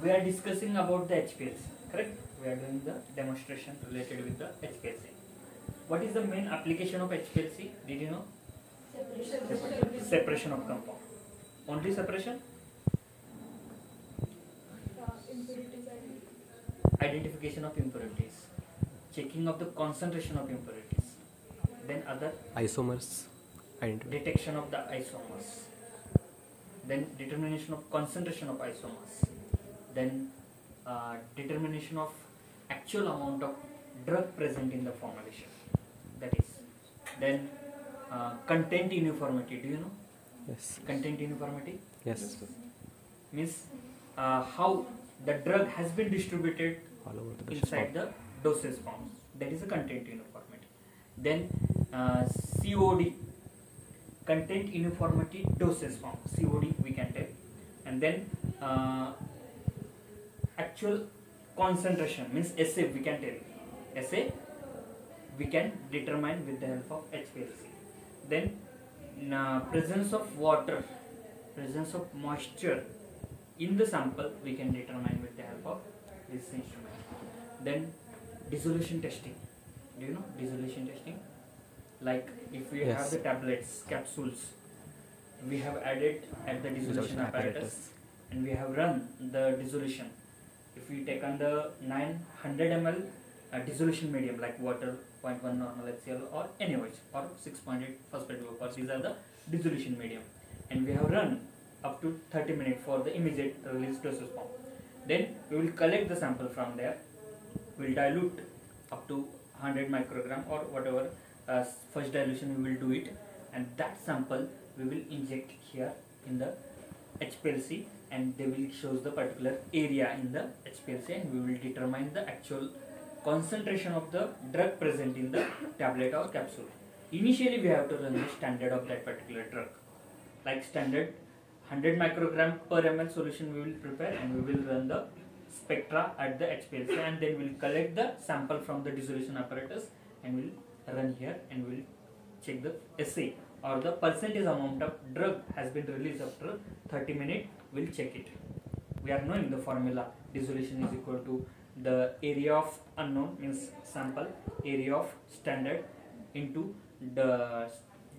we are discussing about the HPLC, correct? We are doing the demonstration related with the HPLC. What is the main application of HPLC? Did you know? Separation of compound. Only separation? Identification of impurities, checking of the concentration of impurities, then other isomers, detection of the isomers, then determination of concentration of isomers, then determination of actual amount of drug present in the formulation, that is, then content uniformity. Do you know? Yes. Content uniformity? Yes. Means how the drug has been distributed All over the inside the dosage forms. That is a content uniformity. Then COD, content uniformity dosage form. COD we can take, and then actual concentration means assay we can take. Assay we can determine with the help of HPLC. Then presence of water, presence of moisture in the sample we can determine with the help of this instrument. Then dissolution testing. Do you know dissolution testing? Like if we Yes. have the tablets, capsules, we have added at the dissolution apparatus and we have run the dissolution. If we take on the 900 ml dissolution medium like water, 0.1 normal HCl or NaOH or 6.8 phosphate glucose, these are the dissolution medium, and we have run up to 30 minutes for the immediate release dosage form. Then we will collect the sample from there, we will dilute up to 100 microgram or whatever first dilution we will do it, and that sample we will inject here in the HPLC, and they will shows the particular area in the HPLC, and we will determine the actual concentration of the drug present in the tablet or capsule. Initially we have to run the standard of that particular drug, like standard 100 microgram per ml solution we will prepare, and we will run the spectra at the HPLC, and then we will collect the sample from the dissolution apparatus and we will run here, and we will check the assay or the percentage amount of drug has been released after 30 minutes. We will check it. We are knowing the formula. Dissolution is equal to the area of unknown means sample, area of standard into the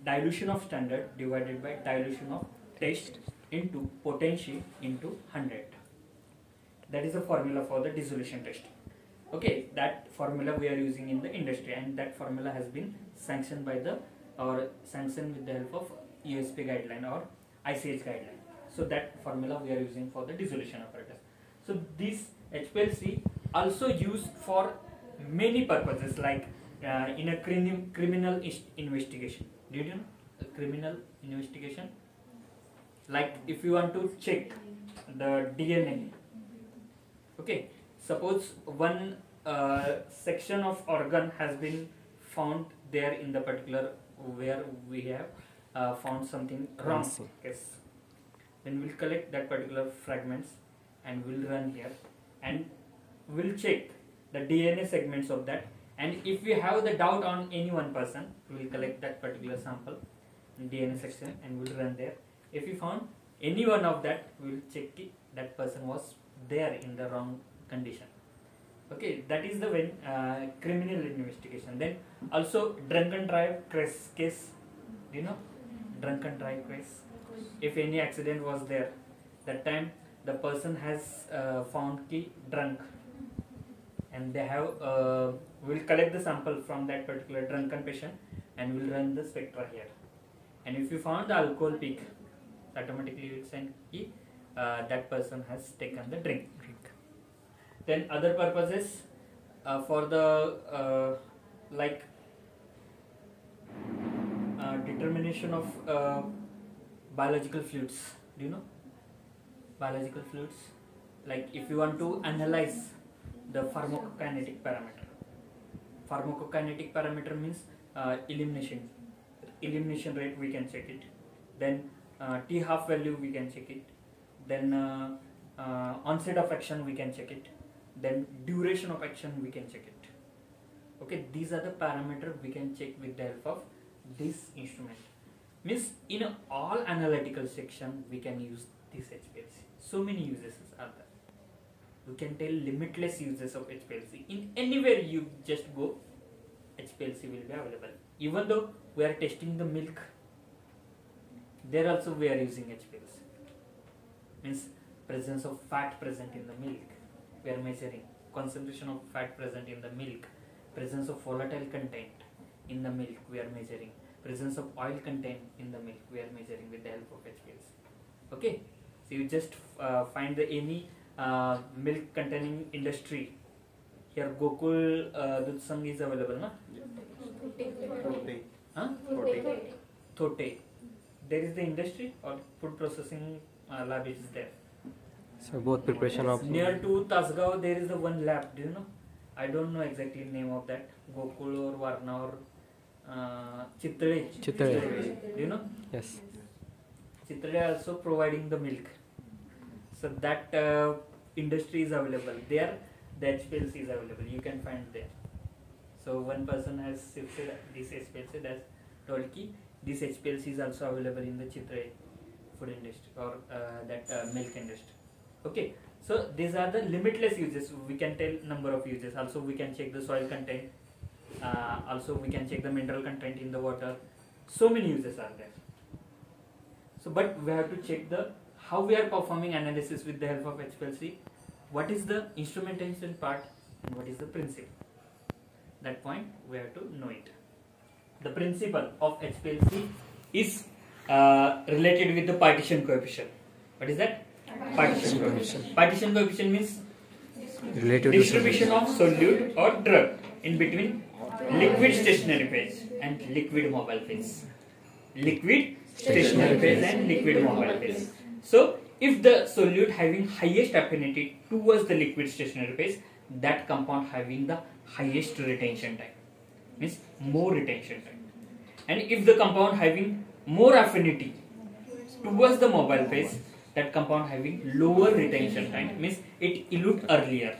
dilution of standard divided by dilution of test into potency into 100. That is the formula for the dissolution test. Okay, that formula we are using in the industry, and that formula has been sanctioned by the or sanctioned with the help of USP guideline or ICH guideline. So that formula we are using for the dissolution apparatus. So this HPLC also used for many purposes, like in a criminal investigation. Did you know criminal investigation? Like if you want to check the DNA. Okay, suppose one section of organ has been found there in the particular where we have found something wrong. Yes. Then we'll collect that particular fragments and we'll run here, and we'll check the DNA segments of that, and if we have the doubt on any one person, we will collect that particular sample in DNA section and we'll run there. If we found any one of that, we will check it, that person was there in the wrong condition. Okay, that is the criminal investigation. Then also drunken drive case. Do you know drunken drive case? If any accident was there, that time the person has found ki drunk, and they have will collect the sample from that particular drunken patient and will run the spectra here. And if you found the alcohol peak, automatically you will send ki that person has taken the drink. Then other purposes for the like determination of biological fluids. Do you know biological fluids? Like if you want to analyze the pharmacokinetic parameter. Pharmacokinetic parameter means elimination rate, we can check it. Then T half value we can check it. Then onset of action we can check it. Then duration of action we can check it. Okay, these are the parameters we can check with the help of this instrument. Means in all analytical section we can use this HPLC. So many uses are there. we can tell limitless uses of HPLC. In anywhere you just go, HPLC will be available. Even though we are testing the milk, there also we are using HPLC. Means presence of fat present in the milk, we are measuring concentration of fat present in the milk, presence of volatile content in the milk, we are measuring presence of oil content in the milk, we are measuring with the help of HPLC. Okay, so you just find the any milk containing industry. Here Gokul Dudh Sangh is available, na? Huh? Thote. There is the industry or food processing lab is there. So both preparation of Near to Tasgaon there is the one lab. Do you know? I don't know exactly name of that. Gokul or Varna or Chitre. Chitre. Do you know? yes. Chitre also providing the milk. So that industry is available there. The HPLC is available. You can find there. So one person has shifted this HPLC. That's told ki this HPLC is also available in the Chitre food industry or that milk industry. Okay. So these are the limitless uses. We can tell number of uses. Also we can check the soil content. Also we can check the mineral content in the water. So many uses are there. So but we have to check the how we are performing analysis with the help of HPLC. What is the instrumentation part and what is the principle? That point we have to know it. The principle of HPLC is related with the partition coefficient. What is that? Partition coefficient. Partition coefficient means Related distribution of solute or drug in between liquid stationary phase and liquid mobile phase. Liquid stationary phase and liquid mobile phase. So if the solute having highest affinity towards the liquid stationary phase, that compound having the highest retention time, means more retention time. And if the compound having more affinity towards the mobile phase, that compound having lower retention time, means it elute earlier,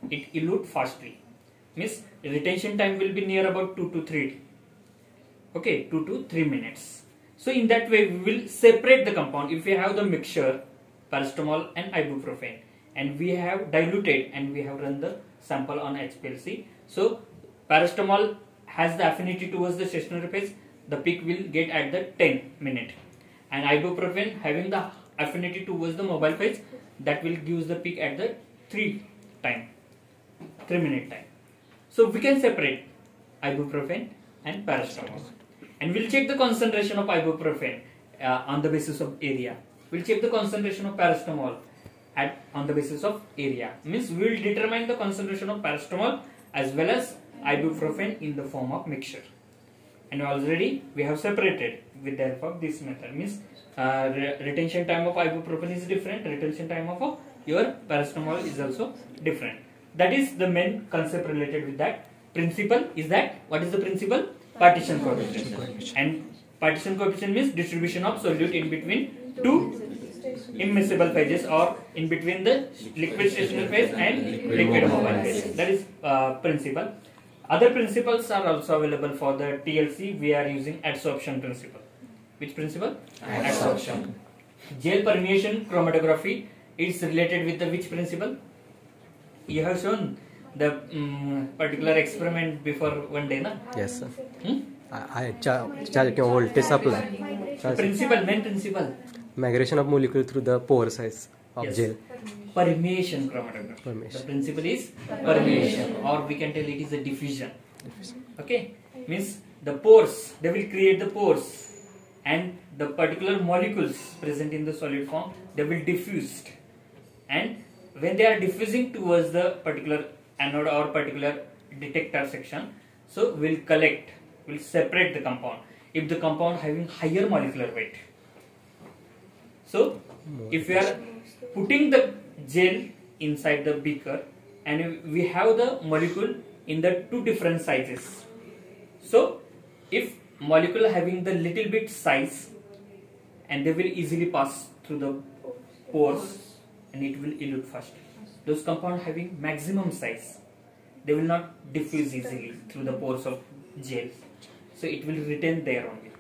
it elute fastly, means retention time will be near about 2 to 3 minutes. So in that way we will separate the compound. If we have the mixture paracetamol and ibuprofen and we have diluted and we have run the sample on HPLC, so paracetamol has the affinity towards the stationary phase, the peak will get at the 10 minute, and ibuprofen having the affinity towards the mobile phase, that will give the peak at the 3 minute time. So we can separate ibuprofen and paracetamol, and we'll check the concentration of ibuprofen on the basis of area. We'll check the concentration of paracetamol on the basis of area. Means we will determine the concentration of paracetamol as well as ibuprofen in the form of mixture. And already we have separated with the help of this method. Means retention time of ibuprofen is different. Retention time of your paracetamol is also different. That is the main concept related with that. Principle is that, what is the principle? Partition coefficient. And partition coefficient means distribution of solute in between two immiscible phases or in between the liquid stationary phase and liquid mobile phase. That is principle. Other principles are also available for the TLC. We are using adsorption principle. Which principle? Adsorption. Gel permeation chromatography is related with the which principle? You have shown the particular experiment before one day, na? Yes, sir. I charge voltage supply. Principle, main principle. Migration of molecule through the pore size of Yes. gel. Permeation chromatography. Permeation. The principle is permeation, or we can tell it is a diffusion. Okay, means the pores, they will create the pores, and the particular molecules present in the solid form, they will diffuse, and when they are diffusing towards the particular anode or particular detector section, so we'll separate the compound. If the compound having higher molecular weight, so if we are putting the gel inside the beaker and we have the molecule in the two different sizes, so if molecule having the little bit size, and they will easily pass through the pores and it will elute fast. Those compound having maximum size, they will not diffuse easily through the pores of gel, so it will retain there only.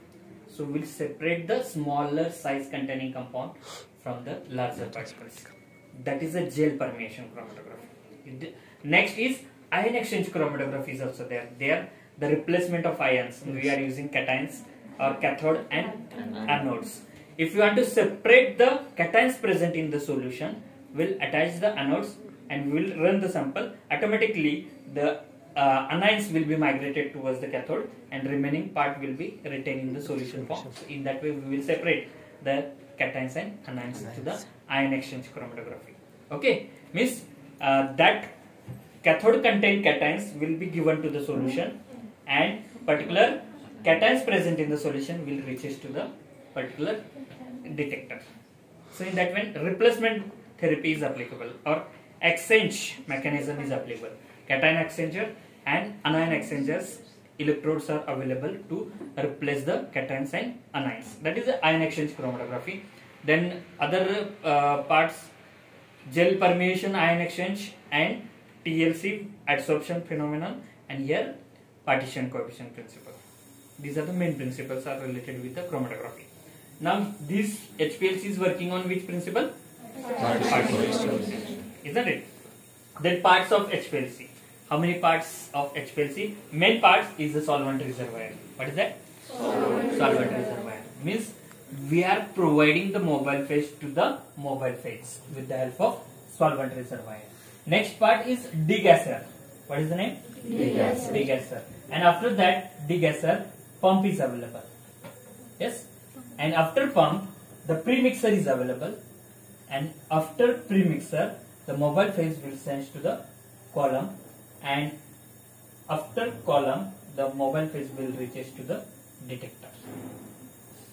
So we'll separate the smaller size containing compound from the larger particles. That is a gel permeation chromatography. Next is ion exchange chromatography is also there. There the replacement of ions. We are using cations or cathode and anodes. If you want to separate the cations present in the solution, we'll attach the anodes and we will run the sample. Automatically the anions will be migrated towards the cathode and remaining part will be retained in the solution form. So in that way we will separate the cations and anions to the ion exchange chromatography. Okay, means that cathode contained cations will be given to the solution and particular cations present in the solution will reaches to the particular detector. So in that way replacement therapy is applicable or exchange mechanism is applicable. Cation exchanger and anion exchangers electrodes are available to replace the cations and anions. That is the ion exchange chromatography. Then other parts, gel permeation ion exchange and TLC adsorption phenomenon, and here partition coefficient principle. These are the main principles are related with the chromatography. Now this HPLC is working on which principle? Partition. Isn't it? Then parts of HPLC. How many parts of HPLC? Main parts is the solvent reservoir. What is that? Solvent reservoir. Means we are providing the mobile phase to the mobile phase with the help of solvent reservoir. Next part is degasser. What is the name? Degasser. Degasser. And after that, degasser pump is available. Yes. And after pump, the premixer is available. And after premixer, the mobile phase will send to the column. And after column, the mobile phase will reach to the detector.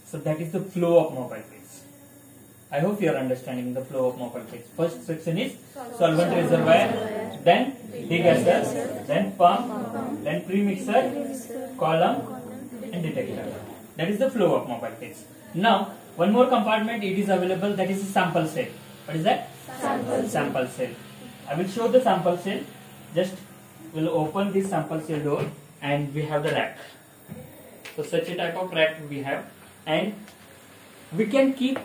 So that is the flow of mobile phase. I hope you are understanding the flow of mobile phase. First section is solvent reservoir, then degasser, then pump, then premixer, column and detector. That is the flow of mobile phase. Now one more compartment it is available, that is a sample cell. What is that? Sample cell. I will show the sample cell. Just we'll open this sample cell door and we have the rack. So such a type of rack we have, and we can keep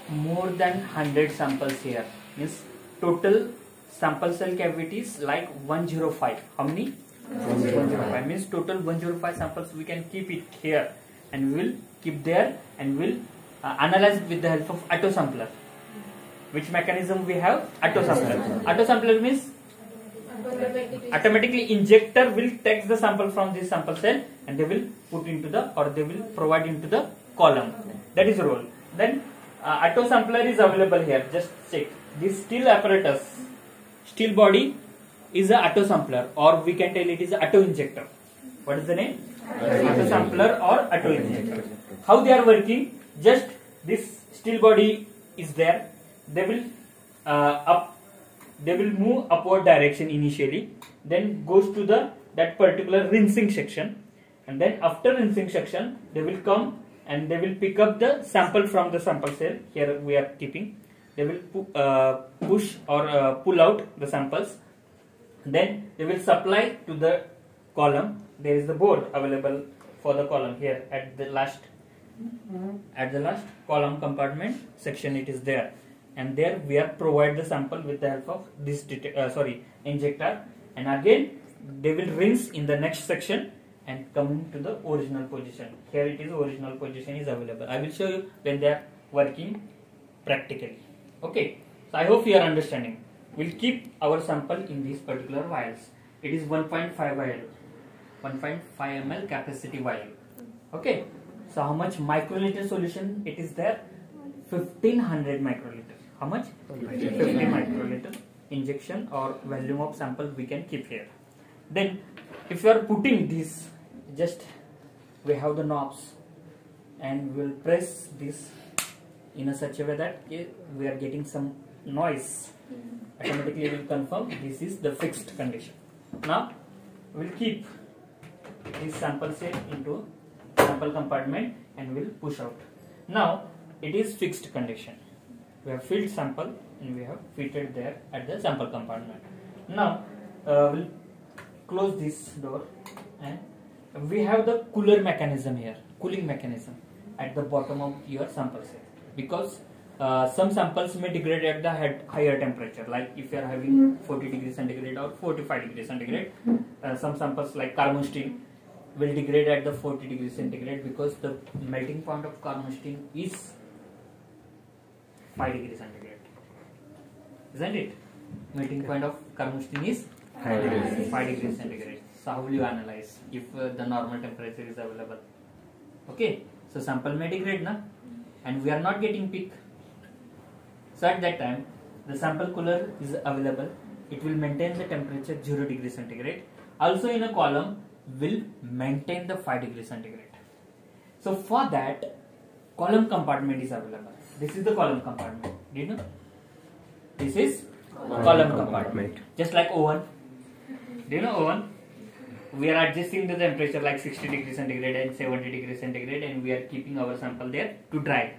more than 100 samples here. Means total sample cell cavities like 105. How many? 105. Means total 105 samples we can keep it here, and we will keep there and we will analyze with the help of autosampler. Which mechanism we have? Autosampler. Autosampler means automatically injector will take the sample from this sample cell and they will put into the, or they will provide into the column. That is the role. Then autosampler is available here. Just check this steel apparatus, steel body is a autosampler, or we can tell it is a auto injector. What is the name? Autosampler or auto injector. How they are working? Just this steel body is there. They will they will move upward direction initially, then goes to the that particular rinsing section, and then after rinsing section they will come and they will pick up the sample from the sample cell. Here we are keeping. They will push or pull out the samples. Then they will supply to the column. There is the board available for the column here at the last column compartment section. It is there. And there we are provide the sample with the help of this injector, and again they will rinse in the next section and come to the original position. Here it is, original position is available. I will show you when they are working practically. Okay, so I hope you are understanding. We'll keep our sample in these particular vials. It is 1.5 vial, 1.5 ml capacity vial. Okay, so how much microliter solution it is there? 1500 microliter. How much? 50 microliter injection or volume of sample we can keep here. Then if you are putting this, just we have the knobs and we will press this in a such a way that we are getting some noise. Automatically will confirm this is the fixed condition. Now we will keep this sample set into sample compartment and we will push out. Now it is fixed condition. We have filled sample and we have fitted there at the sample compartment. Now we'll close this door, and we have the cooler mechanism here, cooling mechanism at the bottom of your sample set, because some samples may degrade at the higher temperature, like if you are having 40 degrees centigrade or 45 degrees centigrade. Some samples like carmustine will degrade at the 40 degrees centigrade because the melting point of carmustine is 5 degrees centigrade, isn't it? Melting point of carmustine is 5 degrees centigrade. So how will you analyze if the normal temperature is available? Okay, so sample may degrade na, and we are not getting peak. So at that time, the sample cooler is available. It will maintain the temperature 0 degrees centigrade. Also in a column will maintain the 5 degrees centigrade. So for that, column compartment is available. This is the column compartment. Do you know? This is column compartment. Just like oven. Do you know oven? We are adjusting the temperature like 60 degrees centigrade and 70 degrees centigrade, and we are keeping our sample there to dry.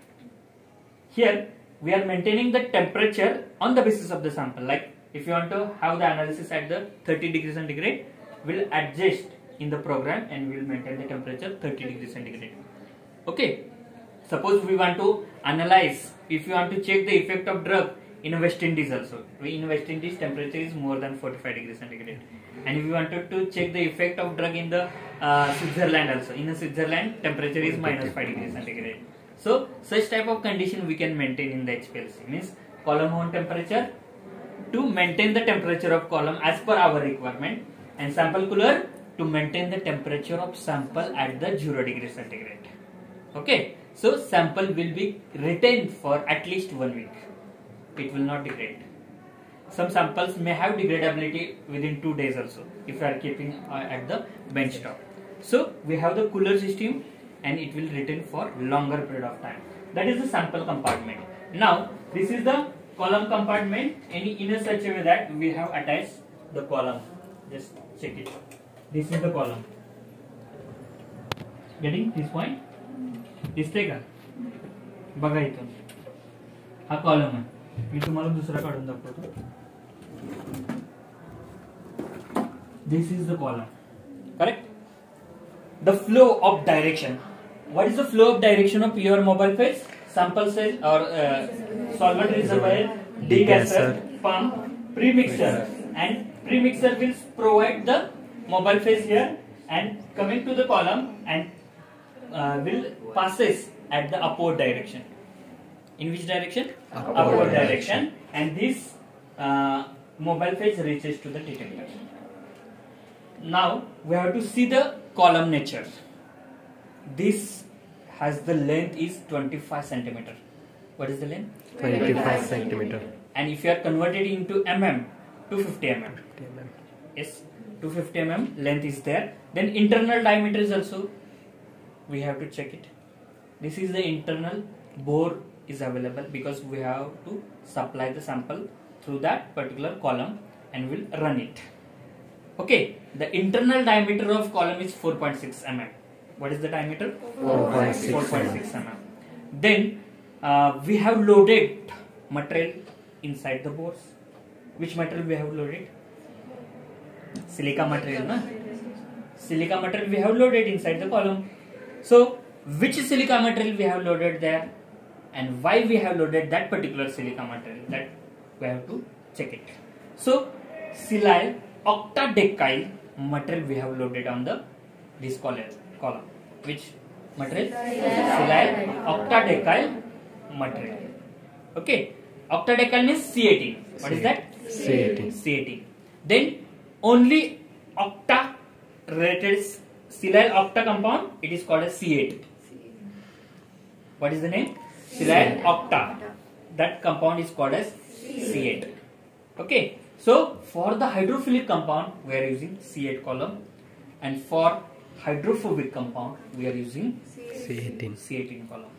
Here we are maintaining the temperature on the basis of the sample. Like if you want to have the analysis at the 30 degrees centigrade, we'll adjust in the program and we'll maintain the temperature 30 degrees centigrade. Okay. Suppose we want to analyze, if you want to check the effect of drug in West Indies also. In West Indies temperature is more than 45 degrees centigrade. And if you wanted to check the effect of drug in the Switzerland also. In Switzerland temperature is minus 5 degrees centigrade. So such type of condition we can maintain in the HPLC. Means column oven temperature to maintain the temperature of column as per our requirement, and sample cooler to maintain the temperature of sample at the 0 degrees centigrade. Okay. So sample will be retained for at least 1 week. It will not degrade. Some samples may have degradability within 2 days also if you are keeping at the bench top. So we have the cooler system and it will retain for longer period of time. That is the sample compartment. Now this is the column compartment, and in a such a way that we have attached the column. Just check it. This is the column. Getting this point? दिसते का? बघा इथून हा column आहे. मी तुम्हाला दुसरा काढून दाखवतो. This is the column. Correct? The flow of direction. What is the flow of direction of your mobile phase? Sample cell or solvent reservoir, degasser, pump, premixer, and premixer will provide the mobile phase here and coming to the column and will passes at the upward direction. In which direction? Upward direction. And this mobile phase reaches to the detector. Now we have to see the column nature. This has the length is 25 centimeter. What is the length? 25 centimeter. And if you are converted into mm, 250 mm. Yes, 250 mm length is there. Then internal diameter is also, we have to check it. This is the internal bore is available because we have to supply the sample through that particular column and we'll run it. Okay, the internal diameter of column is 4.6 mm. What is the diameter? 4.6 mm. Then we have loaded material inside the bores. Which material we have loaded? Silica material, na? Silica material we have loaded inside the column. So, which silica material we have loaded there and why we have loaded that particular silica material, that we have to check it. So, silyl octadecyl material we have loaded on the this column. Which material? Silyl octadecyl material. Okay, octadecyl means C18. What is that? C18. C18. Then only octa related silyl octa compound, it is called as C8. What is the name? Silyl octa. That compound is called as C8. Okay. So for the hydrophilic compound we are using C8 column, and for hydrophobic compound we are using C18 column.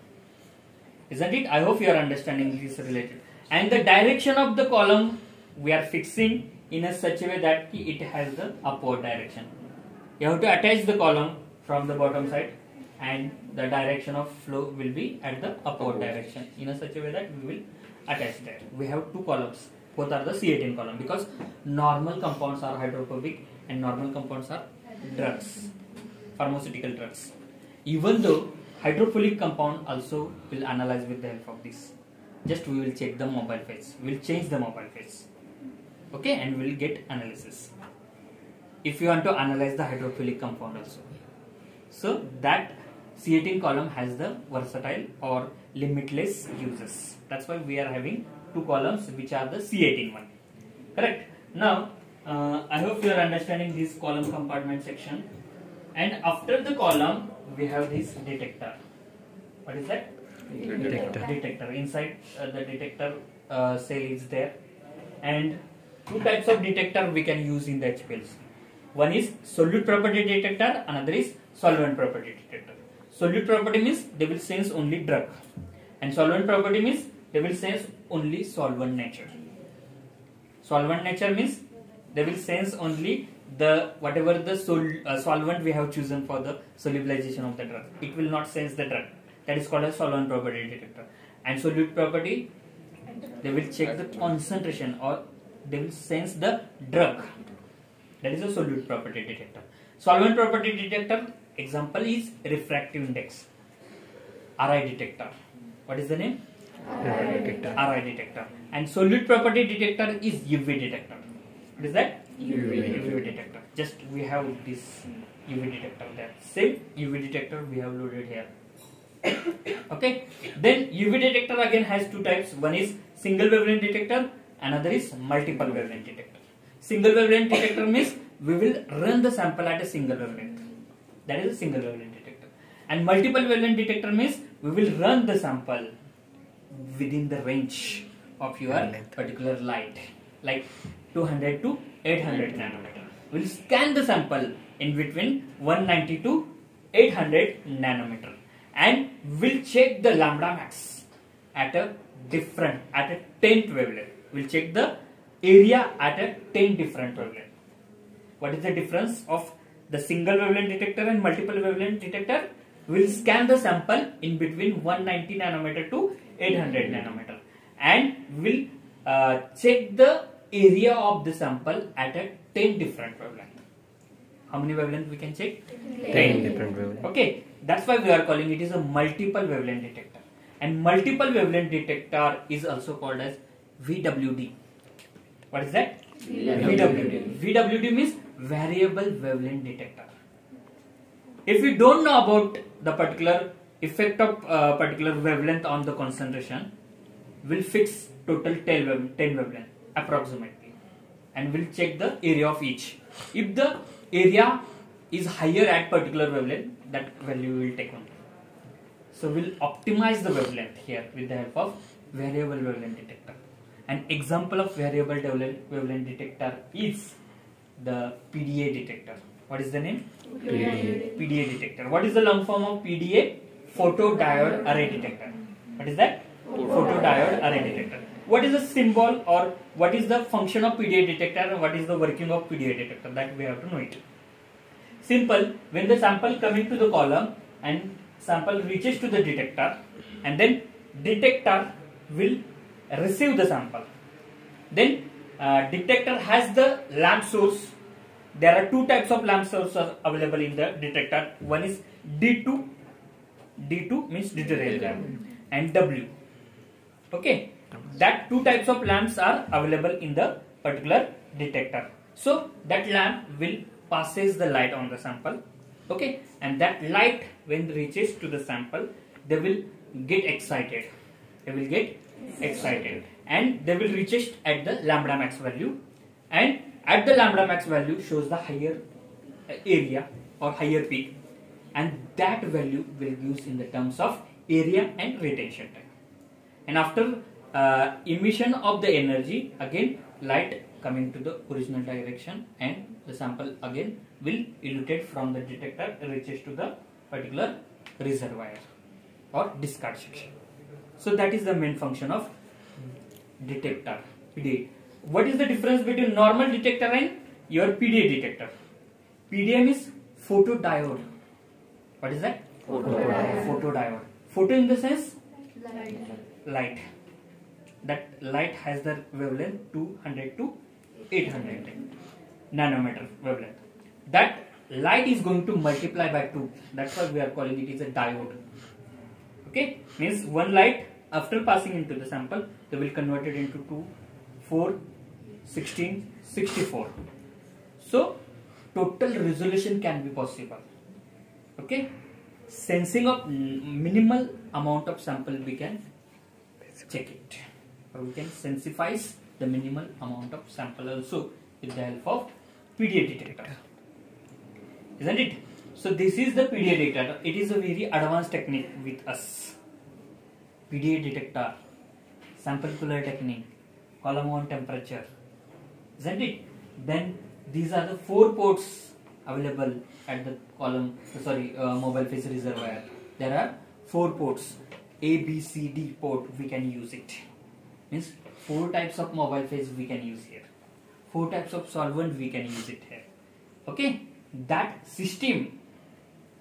Isn't it? I hope you are understanding this related. And the direction of the column we are fixing in a such a way that it has the upward direction. You have to attach the column from the bottom side and the direction of flow will be at the upward direction in a such a way that we will attach that. We have two columns. Both are the C18 column because normal compounds are hydrophobic and normal compounds are drugs, pharmaceutical drugs. Even though hydrophilic compound also will analyze with the help of this. just we will check the mobile phase, we will change the mobile phase, okay, and we will get analysis. If you want to analyze the hydrophilic compound also, so that C18 column has the versatile or limitless uses. That's why we are having two columns which are the C18 one. Correct. Now I hope you are understanding this column compartment section. And after the column we have this detector. What is that? Detector. Inside the detector cell is there, and two types of detector we can use in the HPLC. One is solute property detector, another is solvent property detector. Solute property means they will sense only drug, and solvent property means they will sense only solvent nature. Solvent nature means they will sense only the whatever the solvent we have chosen for the solubilization of the drug. It will not sense the drug. That is called a solvent property detector. And solute property, they will check the concentration or they will sense the drug. That is a solute property detector. Solvent property detector example is refractive index, RI detector. What is the name? RI detector. And solute property detector is UV detector. What is that? UV detector. Just we have this UV detector there. Same UV detector we have loaded here. Okay. Then UV detector again has two types. One is single wavelength detector, another is multiple wavelength detector. Single wavelength detector means we will run the sample at a single wavelength. That is a single wavelength detector. And multiple wavelength detector means we will run the sample within the range of your particular light, like 200 to 800 nanometer. We will scan the sample in between 190 to 800 nanometer, and we'll check the lambda max at a 10th wavelength. We'll check the area at a 10 different wavelength. What is the difference of the single wavelength detector and multiple wavelength detector? We'll scan the sample in between 190 nanometer to 800 nanometer, and we'll check the area of the sample at a 10 different wavelength. How many wavelength we can check? 10 different wavelength. Okay, that's why we are calling it is a multiple wavelength detector. And multiple wavelength detector is also called as VWD. What is that? VWD. VWD means variable wavelength detector. If we don't know about the particular effect of particular wavelength on the concentration, we'll fix total 10 wavelength approximately, and we'll check the area of each. If the area is higher at particular wavelength, that value will take on. So we'll optimize the wavelength here with the help of variable wavelength detector. An example of variable wavelength detector is the PDA detector. What is the name? PDA detector. What is the long form of PDA? Photodiode array detector. What is that? Photodiode array detector. What is the symbol or what is the function of PDA detector and what is the working of PDA detector? That we have to know it. Simple. When the sample coming to the column and sample reaches to the detector, and then detector will receive the sample. Then detector has the lamp source. There are two types of lamp sources available in the detector. One is D2. D2 means deuterium lamp, and W. Okay, that two types of lamps are available in the particular detector. So that lamp will passes the light on the sample. Okay, and that light when reaches to the sample, they will get excited. They will get excited, and they will reach it at the lambda max value, and at the lambda max value shows the higher area or higher peak, and that value will be used in the terms of area and retention time. And after emission of the energy, again light coming to the original direction, and the sample again will eluted from the detector, reaches to the particular reservoir or discard section. So that is the main function of detector, PDA. What is the difference between normal detector and your PDA detector? PDA is photodiode. What is that? Photodiode. Photo in the sense? Light. That light has the wavelength 200 to 800 nanometer wavelength. That light is going to multiply by 2. That's why we are calling it is a diode. Okay, means one light After passing into the sample, they will convert it into 2, 4, 16, 64. So total resolution can be possible. Okay, sensing of minimal amount of sample we can check it, or we can sensitize the minimal amount of sample also with the help of PDA detector, isn't it? So this is the PDA detector. It is a very advanced technique with us. PDA detector, sample cooler technique, column on temperature, isn't it? Then these are the 4 ports available at the mobile phase reservoir. There are 4 ports, A, B, C, D port. We can use it. Means 4 types of mobile phase we can use here. 4 types of solvent we can use it here. Okay, that system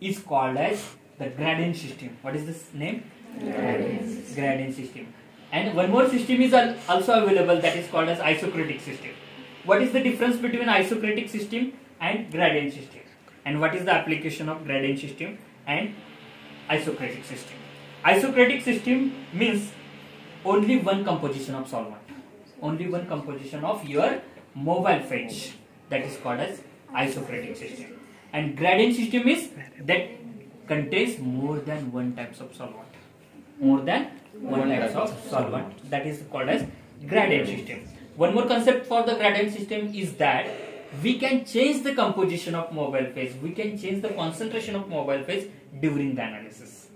is called as the gradient system. What is this name? Gradient system. And one more system is also available, that is called as isocratic system. What is the difference between isocratic system and gradient system? And what is the application of gradient system and isocratic system? Isocratic system means only one composition of solvent, only one composition of your mobile phase, that is called as isocratic system. And gradient system is that contains more than one types of solvent, more than one types of solvent, that is called as gradient system. One more concept for the gradient system is that we can change the composition of mobile phase, we can change the concentration of mobile phase during the analysis.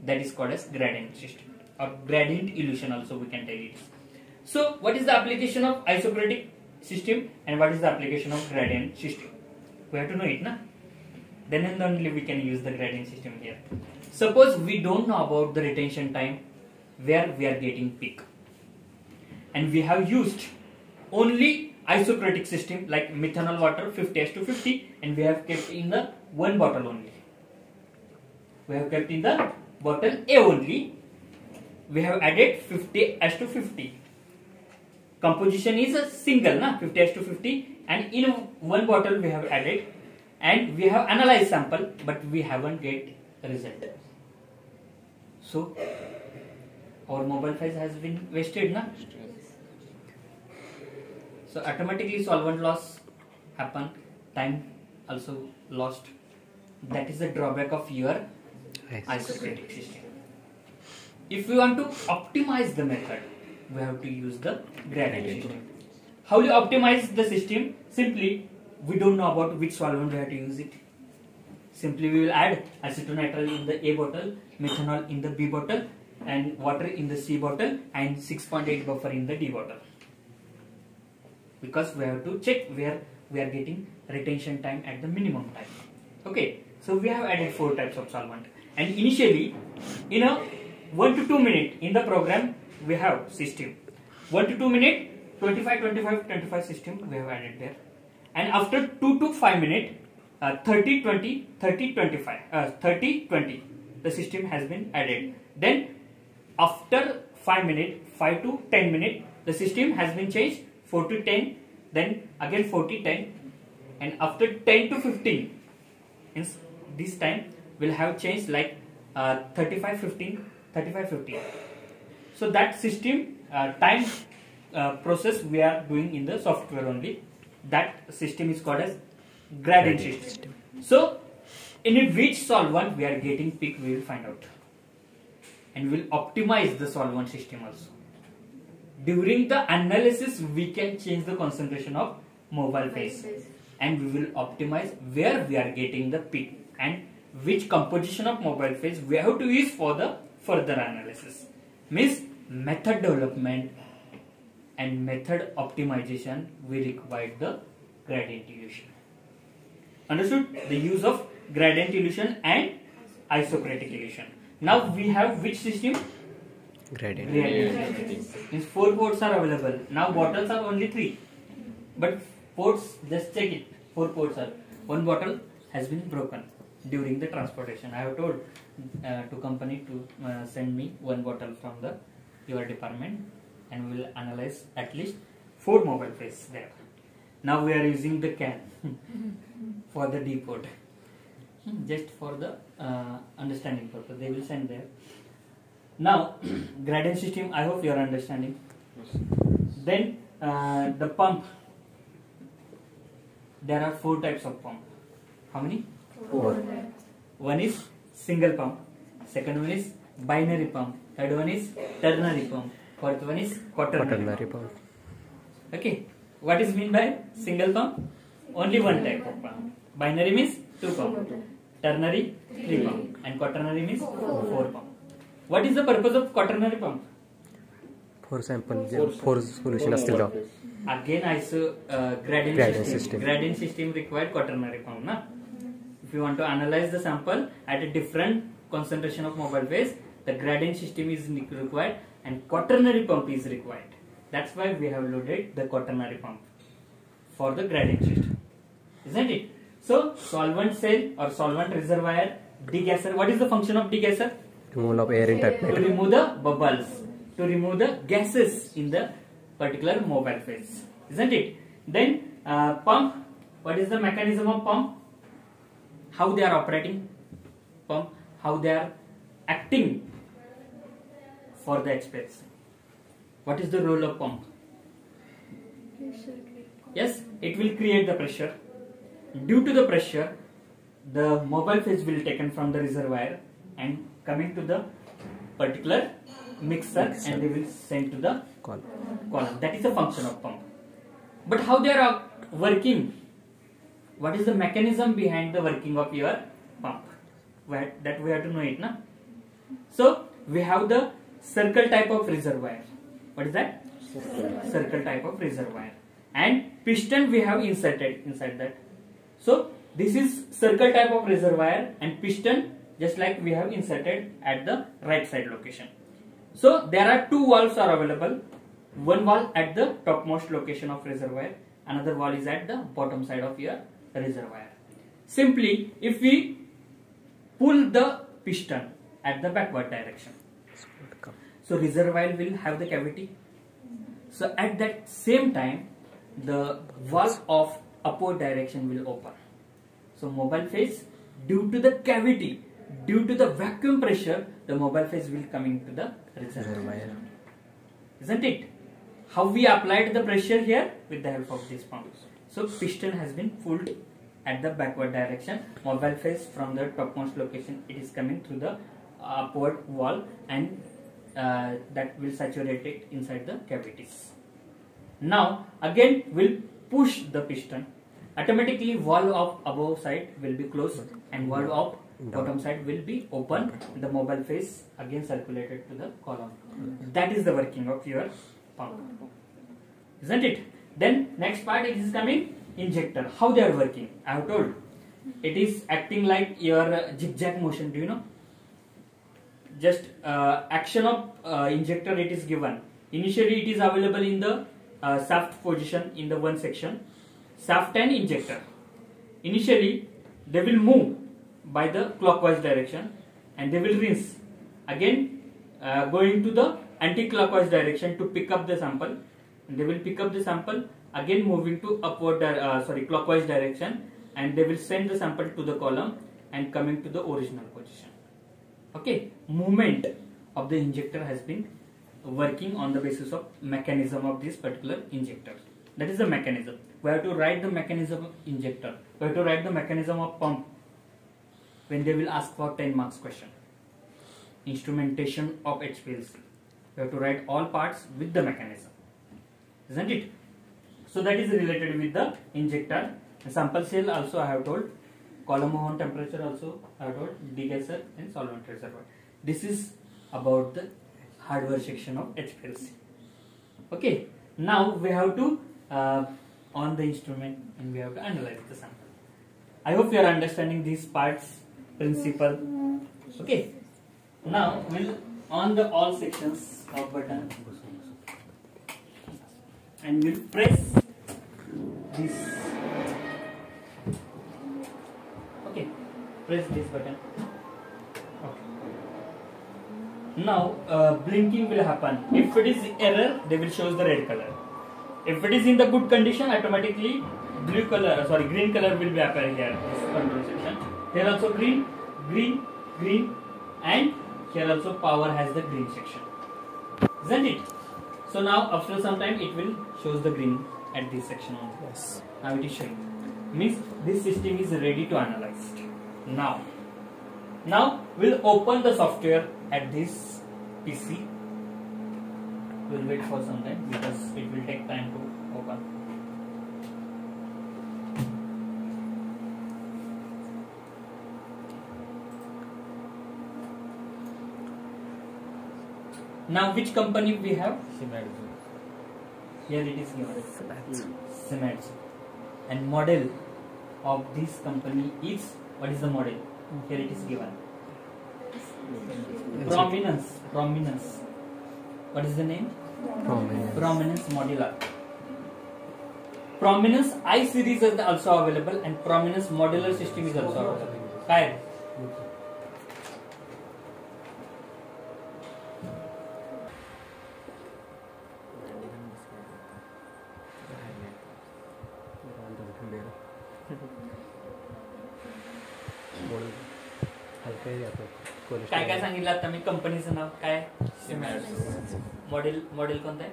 That is called as gradient system, or gradient illusion also we can tell it. So what is the application of isocratic system and what is the application of gradient system? We have to know it, na? Then and only we can use the gradient system here. Suppose we don't know about the retention time where we are getting peak, and we have used only isocratic system like methanol water 50:50, and we have kept in the one bottle only. We have kept in the bottle A only. We have added 50:50. Composition is a single, na, 50:50, and in one bottle we have added, and we have analyzed sample, but we haven't get result. So our mobile phase has been wasted, na? So automatically solvent loss happen, time also lost. That is the drawback of your isocratic system. If we want to optimize the method, we have to use the gradient system. How do you optimize the system? Simply, we don't know about which solvent we have to use it. Simply we will add acetonitrile in the A bottle, methanol in the B bottle, and water in the C bottle, and 6.8 buffer in the D bottle. Because we have to check where we are getting retention time at the minimum time. Okay, so we have added 4 types of solvent, and initially in a 1 to 2 minute in the program we have system 1 to 2 minute 25 system we have added there, and after 2 to 5 minute 30-20 30-20 the system has been added. Then after 5 minute 5 to 10 minute the system has been changed 4 to 10, then again 40-10, and after 10 to 15 means this time will have changed like 35-15. So that system time process we are doing in the software only. That system is called as gradient system. So in which solvent we are getting peak we will find out, and we will optimize the solvent system also. During the analysis we can change the concentration of mobile phase, and we will optimize where we are getting the peak and which composition of mobile phase we have to use for the further analysis. Means method development and method optimization we require the gradient illusion. Understood? The use of gradient illusion and isocratic illusion. Now we have which system? Gradient system. Means 4 ports are available. Now bottles are only 3, but ports, just check it. 4 ports are. One bottle has been broken during the transportation. I have told to company to send me 1 bottle from your department, and we will analyze at least 4 mobile phase there. Now we are using the can for the D port, just for the understanding purpose. They will send there. Now gradient system, I hope you are understanding. Then the pump, there are 4 types of pump. How many? 4. One is single pump, second one is binary pump, third one is ternary pump, fourth one is quaternary pump. Okay, what is mean by single pump? Only one type of pump. Binary means 2 pump, ternary 3 pump, and quaternary means 4 pump. What is the purpose of quaternary pump? 4 sample, 4 solution असतील का? Again I saw gradient system. Gradient system required quaternary pump, na? If you want to analyze the sample at a different concentration of mobile phase, the gradient system is required and quaternary pump is required. That's why we have loaded the quaternary pump for the gradient system, isn't it? So solvent cell or solvent reservoir, degasser. What is the function of degasser? Removal of air in type To metal. remove the bubbles, to remove the gases in the particular mobile phase, isn't it? Then pump. What is the mechanism of pump? How they are operating? Pump. How they are acting for the expansion. What is the role of pump? Yes, it will create the pressure. Due to the pressure, the mobile phase will taken from the reservoir and coming to the particular mixer and they will send to the column. That is the function of pump. But how they are working? What is the mechanism behind the working of your pump? That we have to know it, na? So we have the circle type of reservoir. What is that? Circle type of reservoir. And piston we have inserted inside that. So this is circle type of reservoir and piston just like we have inserted at the right side location. So there are 2 valves are available. One valve at the topmost location of reservoir, another valve is at the bottom side of your reservoir. Simply, if we pull the piston at the backward direction, so reservoir will have the cavity. So at that same time, the valve of upward direction will open. So mobile phase, due to the cavity, due to the vacuum pressure, the mobile phase will coming to the reservoir. Isn't it? How we applied the pressure here? With the help of this pump. So piston has been pulled at the backward direction. Mobile phase from the topmost location, it is coming through the upward wall and that will saturate it inside the cavities. Now again we'll push the piston. Automatically valve of above side will be closed and valve of bottom side will be open. The mobile phase again circulated to the column. That is the working of your pump, isn't it? Then next part it is coming injector. How they are working? I have told it is acting like your zigzag motion. Do you know? Just action of injector it is given. Initially it is available in the shaft position in the one section. Shaft and injector. Initially they will move by the clockwise direction and they will rinse. Again going to the anti-clockwise direction to pick up the sample. And they will pick up the sample again moving to clockwise direction and they will send the sample to the column and coming to the original position. Okay, movement of the injector has been working on the basis of mechanism of this particular injector. That is the mechanism. We have to write the mechanism of injector. We have to write the mechanism of pump when they will ask for 10 marks question. Instrumentation of HPLC. We have to write all parts with the mechanism, isn't it? So that is related with the injector. The sample cell also I have told. Column on temperature also I have told. Degasser and solvent reservoir. This is about the hardware section of HPLC. Okay. Now we have to on the instrument and we have to analyze the sample. I hope you are understanding these parts principle. Okay. Now we'll on the all sections of button and we'll press this. Okay, press this button. Okay. Now blinking will happen. If it is error, they will show the red color. If it is in the good condition, automatically green color will be appearing here. This control section. Here also green, and here also power has the green section, isn't it? So now after some time it will shows the green at this section only. Yes. Now it is showing. Means this system is ready to analyze. Now we'll open the software at this PC. We'll wait for some time because it will take time to open. Now which company we have? Here it is given. Siemens. And model of this company is, what is the model? Here it is given. Prominence. What is the name? Prominence modular. Prominence I series is also available and Prominence modular system is also available. Fine. काय काय सांगितलं आता मी कंपनीचं नाव काय? Siemens. Model कोणतं आहे?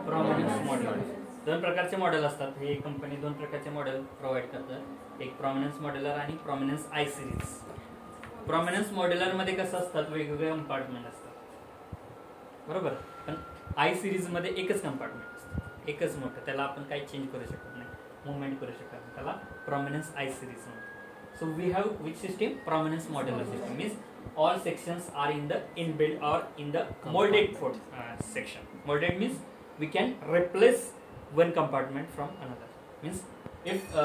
Prominence model. दोन प्रकारचे मॉडेल असतात. हे कंपनी दोन प्रकारचे मॉडेल प्रोव्हाइड करतात. एक प्रॉमिनन्स मॉड्युलर आणि प्रॉमिनन्स आय सिरीज. प्रॉमिनन्स मॉड्युलर मध्ये कसं असतात, वेगवेगळे कंपार्टमेंट असतात, बरोबर. पण आय सिरीज मध्ये एकच कंपार्टमेंट असतं, एकच मोठं. त्याला आपण काही चेंज करू शकत नाही, मूवमेंट करू शकत नाही. त्याला प्रॉमिनन्स आय सिरीज म्हणतात. So we have which system? Prominence modular system means all sections are in the inbuilt or in the molded section. Molded means we can replace one compartment from another. Means if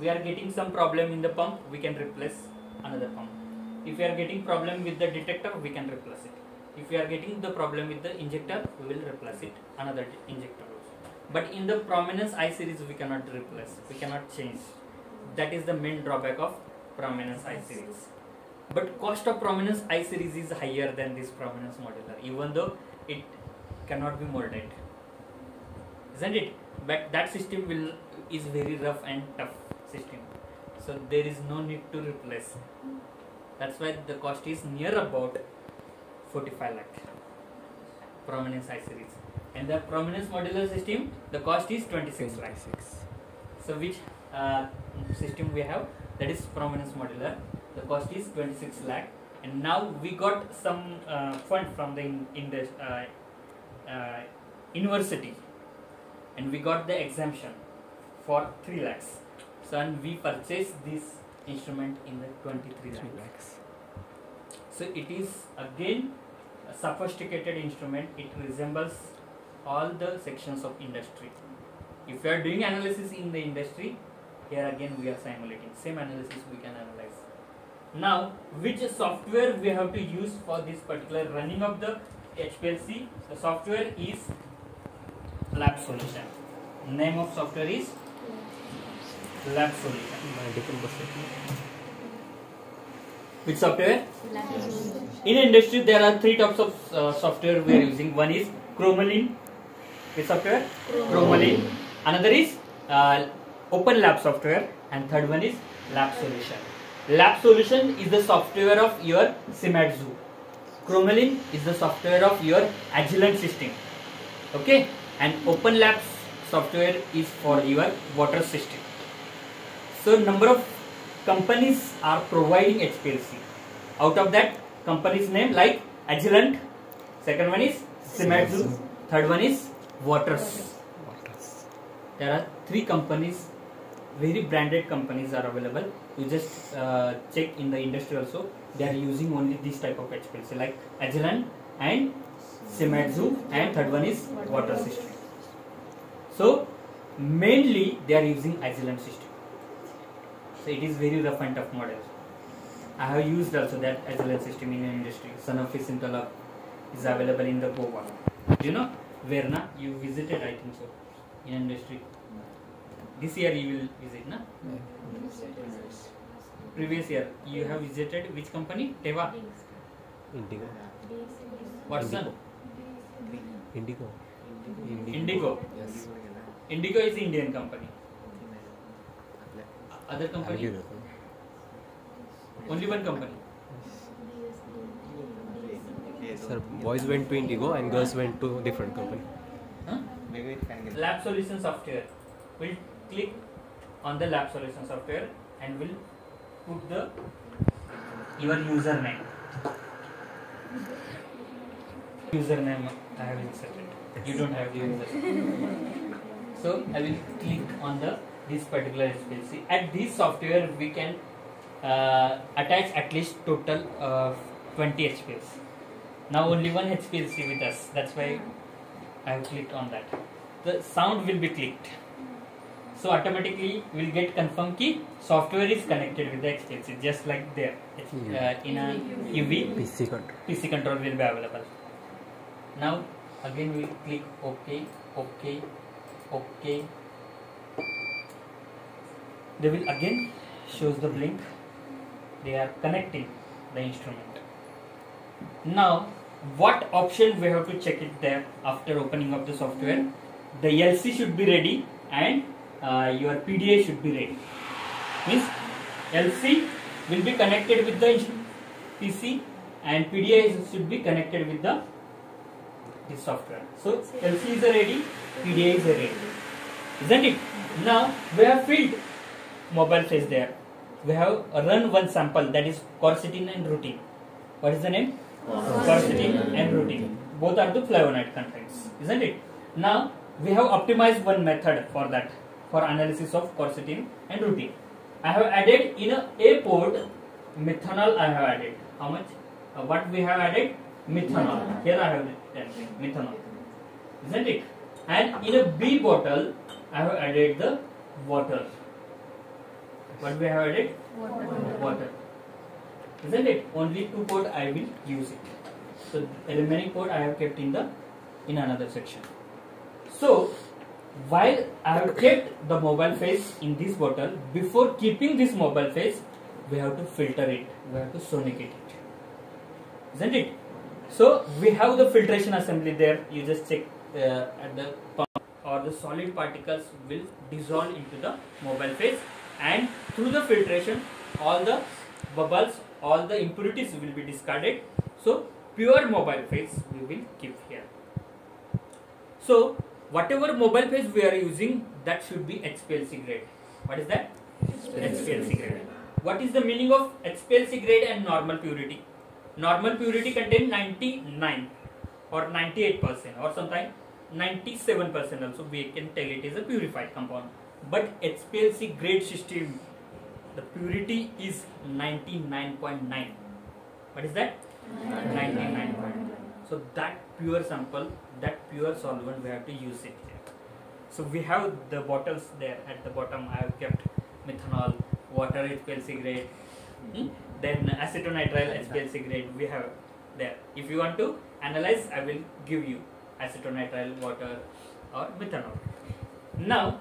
we are getting some problem in the pump, we can replace another pump. If we are getting problem with the detector, we can replace it. If we are getting the problem with the injector, we will replace it another injector also. But in the Prominence I series, we cannot replace, we cannot change. That is the main drawback of Prominence I series. But cost of Prominence I series is higher than this Prominence modular, even though it cannot be molded, isn't it? But that system is very rough and tough system, so there is no need to replace. That's why the cost is near about 45 lakh. Prominence I series. And the Prominence modular system, the cost is 26 lakhs. So which system we have? That is Prominence modular. The cost is 26 lakh. And now we got some fund from the university, and we got the exemption for 3 lakhs. So and we purchased this instrument in the 23 lakhs. So it is again a sophisticated instrument. It resembles all the sections of industry. If you are doing analysis in the industry, here again we are simulating same analysis we can analyze. Now which software we have to use for this particular running of the HPLC? The software is Lab Solution. Name of software is Lab Solution. Which software? In industry there are 3 types of software we are using. One is Chromalin. Which software? Chromalin. Another is Open Lab software, and third one is Lab Solution. Lab Solution is the software of your Simatsu. Chromalin is the software of your Agilent system. Okay, and Open Lab software is for your water system. So number of companies are providing HPLC. Out of that, company's name like Agilent, second one is Simatsu, third one is Waters. There are 3 companies, very branded companies are available. You just check in the industry also, they are using only this type of HPLC like Agilent and Simatsu, and third one is Water system. So mainly they are using Agilent system. So it is very rough and tough model. I have used also that Agilent system in the industry. Sanofi Synthela is available in the Goa. Do you know where na? You visited, I think so, in industry. This year you will visit, na? Previous year you have visited which company? Teva? Indigo. Watson? Indigo. Indigo. Yes. Indigo is Indian company. Other company? Only one company. Sir, boys went to Indigo and girls went to different company. Huh? Lab Solution software. We'll click on the Lab Solution software and we'll put your username. Username I have inserted. You don't have the username. So I will click on this particular HPLC. At this software we can attach at least total 20 HPLC. Now only one HPLC with us. That's why I have clicked on that. The sound will be clicked. So automatically we'll get confirm key software is connected with the HPLC, just like there. In a UV PC control will be available. Now again we will click OK, OK, OK. They will again shows the blink. They are connecting the instrument. Now what option we have to check it there after opening up the software? The LC should be ready and your PDA should be ready. Means LC will be connected with the PC and PDA should be connected with this software. So LC is ready, PDA is ready, isn't it? Now we have filled mobile phase there. We have run one sample, that is quercetin and rutin. What is the name? Quercetin and rutin. Both are the flavonoid contents, isn't it? Now we have optimized one method for that, for analysis of quercetin and rutin. I have added in a port methanol. I have added how much? What we have added? Methanol. Here I have written methanol, isn't it? And in a B bottle I have added the water. What we have added? Water. Isn't it? Only 2 port I will use it. So the remaining port I have kept in another section. So while I have kept the mobile phase in this bottle, before keeping this mobile phase, we have to filter it. We have to sonicate it. Isn't it? So we have the filtration assembly there. You just check at the pump, or the solid particles will dissolve into the mobile phase, and through the filtration all the bubbles, all the impurities will be discarded. So pure mobile phase we will keep here. So whatever mobile phase we are using, that should be HPLC grade. What is that? HPLC grade. What is the meaning of HPLC grade and normal purity? Normal purity contains 99 or 98% or sometimes 97% also we can tell it is a purified compound. But HPLC grade system, the purity is 99.9. What is that? 99.9. So that pure sample, that pure solvent, we have to use it here. So we have the bottles there at the bottom. I have kept methanol, water HPLC grade, then acetonitrile HPLC grade we have there. If you want to analyze, I will give you acetonitrile, water or methanol. Now,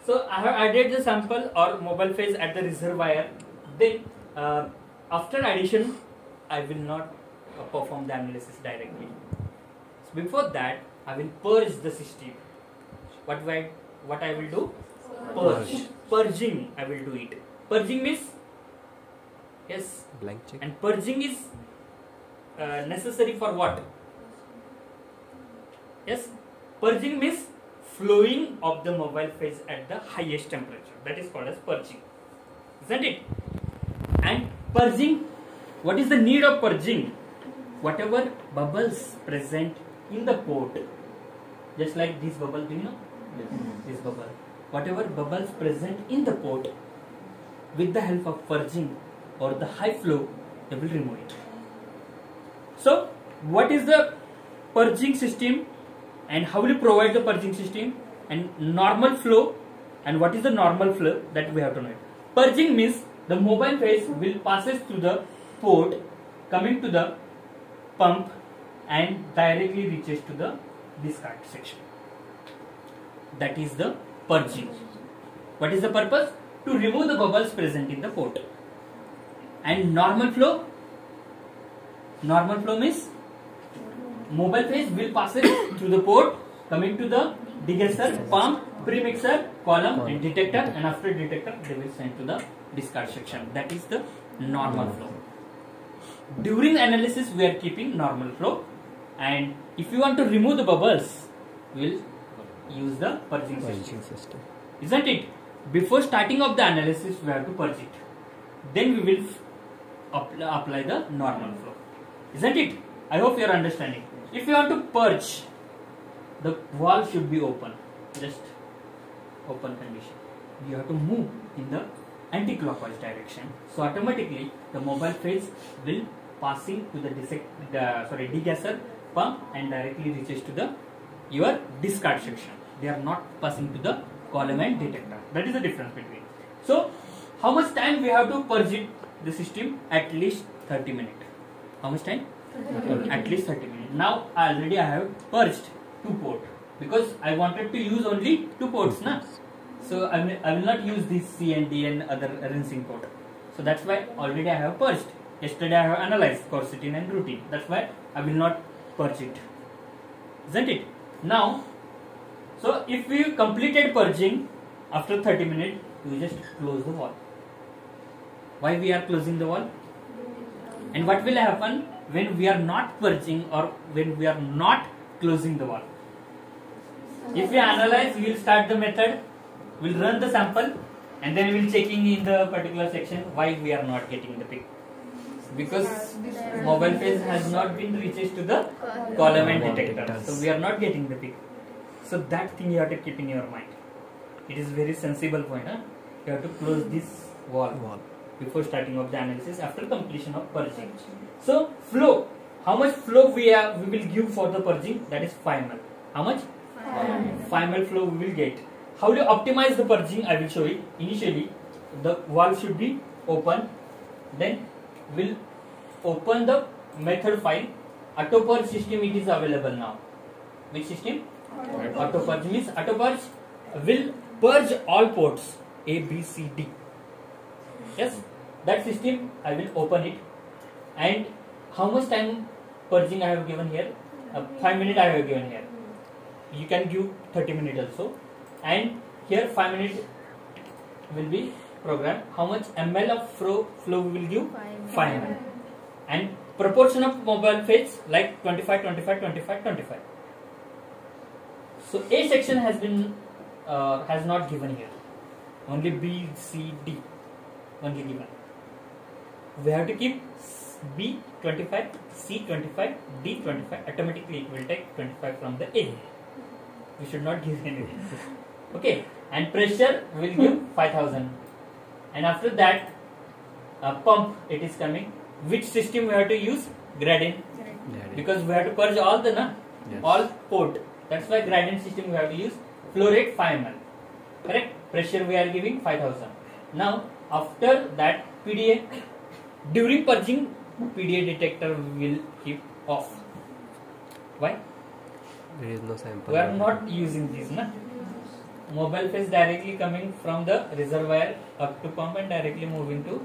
so I have added the sample or mobile phase at the reservoir. Then after addition, I will not perform the analysis directly. So before that, I will purge the system. What I will do? Purge. Purging I will do it. Purging means, yes, blank check. And purging is necessary for what? Yes, purging means flowing of the mobile phase at the highest temperature. That is called as purging, isn't it? And purging, what is the need of purging? Whatever bubbles present in the port, just like this bubble, do you know? Yes. This bubble. Whatever bubbles present in the port, with the help of purging or the high flow, they will remove it. So, what is the purging system and how will you provide the purging system, and normal flow, and what is the normal flow, that we have to know. Purging means the mobile phase will passes through the port, coming to the pump and directly reaches to the discard section. That is the purging. What is the purpose? To remove the bubbles present in the port. And normal flow means mobile phase will pass it through the port, coming to the degasser, pump, premixer, column and detector, and after detector they will send to the discard section. That is the normal flow. during analysis we are keeping normal flow, and if you want to remove the bubbles, we'll use the purging system. Isn't it? Before starting of the analysis, we have to purge it. Then we will apply the normal flow. Isn't it? I hope you are understanding. If you want to purge, the valve should be open. Just open condition. You have to move in the anti-clockwise direction. So automatically the mobile phase will passing to the degasser pump and directly reaches to your discard section. They are not passing to the column and detector. That is the difference between. So how much time we have to purge it, the system? At least 30 minutes. How much time? At least 30 minutes. Now already I have purged 2 ports because I wanted to use only 2 ports, na? So I will not use this C and D and other rinsing port. So that's why already I have purged. Yesterday I have analyzed quercetin and routine. That's why I will not purge it. Isn't it? Now, so if we completed purging after 30 minutes, we just close the valve. Why we are closing the valve? And what will happen when we are not purging or when we are not closing the valve? If we analyze, we will start the method, we will run the sample, and then we will checking in the particular section why we are not getting the peak. Because mobile phase has not been reached to the column and detector, so we are not getting the peak. So that thing you have to keep in your mind. It is very sensible point. You have to close this valve before starting of the analysis after completion of purging. So flow, how much flow we will give for the purging? That is 5 ml. How much? 5 ml flow we will get. How do you optimize the purging? I will show you. Initially, the valve should be open. Then we'll open the method file. Auto purge system it is available now. Which system? Auto purge means auto purge will purge all ports A, B, C, D. Yes, that system I will open it. And how much time purging I have given here? 5 minutes I have given here. You can give 30 minutes also. And here 5 minutes will be programmed. How much ml of flow we will give? 5 ml. And proportion of mobile phase like 25, 25, 25, 25. So A section has been has not given here. Only B, C, D only given. We have to keep B 25, C 25, D 25. Automatically it will take 25 from the A. We should not give anything. Okay. And pressure will give 5000. And after that, pump it is coming. Which system we have to use? Gradient. Because we have to purge all the all port. That's why gradient system we have to use. Flow rate 5 ml. Correct? Pressure we are giving 5000. Now after that PDA, during purging PDA detector will keep off. Why? There is no sample. We are not using this, na? Mobile phase directly coming from the reservoir up to pump and directly moving to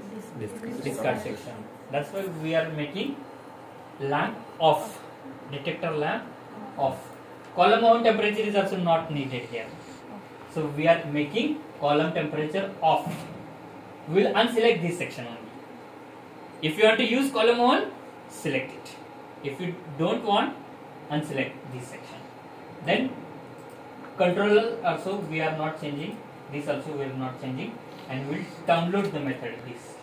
discard section. That's why we are making lamp off, detector lamp off. Column mount temperature is also not needed here. So we are making column temperature off. We will unselect this section only. If you want to use column on, select it. If you don't want, unselect this section. Then controller also we are not changing. This also we are not changing, and we will download the method this.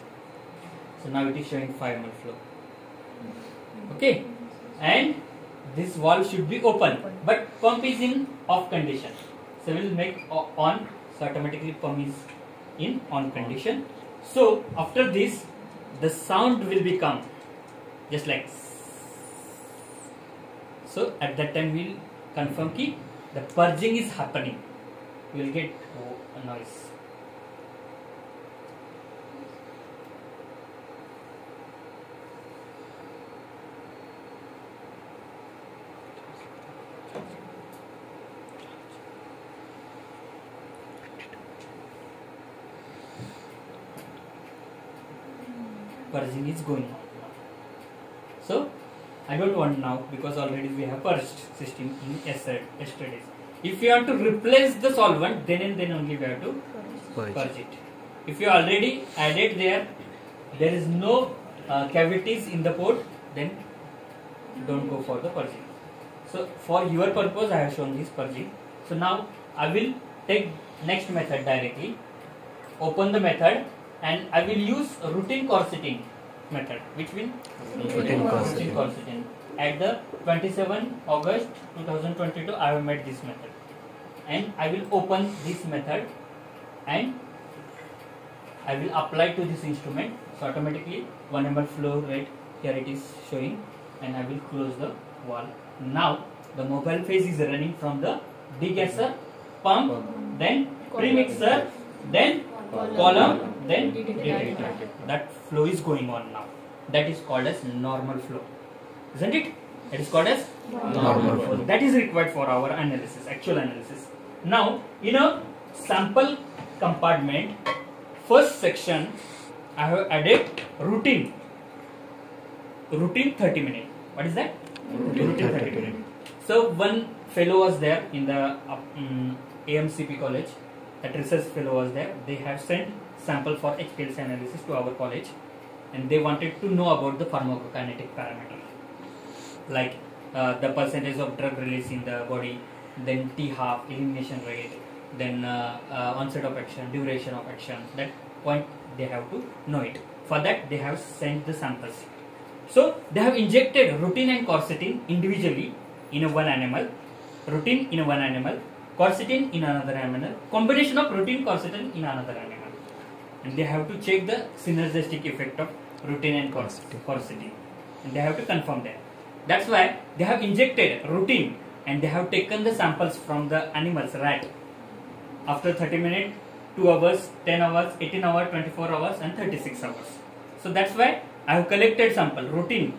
So now it is showing 5 ml flow. Okay, and this valve should be open, but pump is in off condition. So we will make on. So automatically pump is in on condition. So after this, the sound will become just like. So at that time we will confirm ki the purging is happening. We will get a noise. Purging is going on. So I don't want now because already we have purged system in yesterday's. If you want to replace the solvent, then and then only we have to purge it. If you already added there is no cavities in the port, then don't go for the purging. So for your purpose I have shown this purging. So now I will take next method directly, open the method, and I will use routine corseting method. Which will? Routine corseting. At the 27 August 2022 I have made this method, and I will open this method and I will apply to this instrument. So automatically 1 ml flow rate here it is showing, and I will close the valve. Now the mobile phase is running from the degasser, pump, then premixer, then column, then detector. That flow is going on now. That is called as normal flow, isn't it? It is called as normal flow. That is required for our analysis, actual analysis. Now in a sample compartment, first section I have added routine 30 minutes. What is that? Routine 30 minutes. So one fellow was there in the AMCP college, that research fellow was there. They have sent sample for HPLC analysis to our college, and they wanted to know about the pharmacokinetic parameter, like the percentage of drug release in the body, then T-half, elimination rate, then onset of action, duration of action. That point they have to know it. For that they have sent the samples. So they have injected routine and quercetin individually in a one animal, routine in a one animal, quercetin in another animal, combination of routine quercetin in another animal, and they have to check the synergistic effect of routine and quercetin, and they have to confirm that. That's why they have injected routine and they have taken the samples from the animals, rat, after 30 minutes, 2 hours, 10 hours, 18 hours, 24 hours and 36 hours. So that's why I have collected sample routine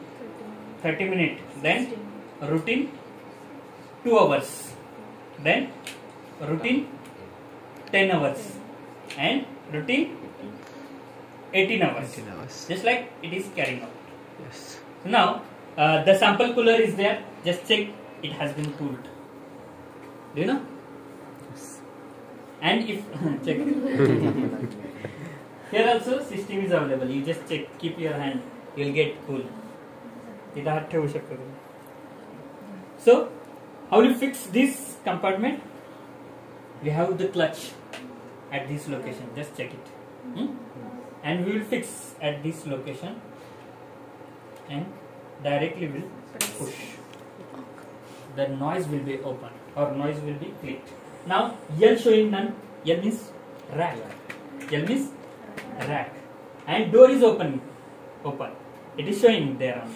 30 minutes, then routine 2 hours, then routine 10 hours and routine 18 hours. Just like it is carrying out. Yes. So now the sample cooler is there. Just check it has been cooled. Do you know? Yes. And if check here also system is available. You just check, keep your hand, you will get cool. So how will you fix this compartment? We have the clutch at this location. Just check it. And we will fix at this location and directly will push. The noise will be open or noise will be clicked. Now L showing none. L means rack. L means rack. And door is open. It is showing there on.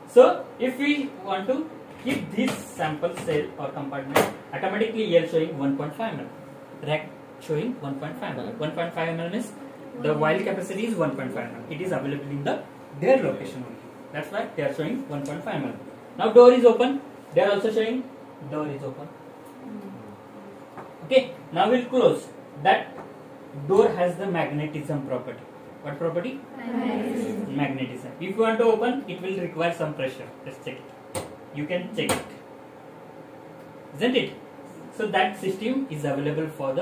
So if we want to keep this sample cell or compartment, automatically L showing 1.5 ml. Rack showing 1.5 ml. 1.5 ml means the vial capacity is 1.5 ml. It is available in their location only. That's why they are showing 1.5 ml. Now door is open. They are also showing door is open. Okay. Now we'll close. That door has the magnetism property. What property? Magnetism. If you want to open, it will require some pressure. Just check it. You can check it. Isn't it? So that system is available for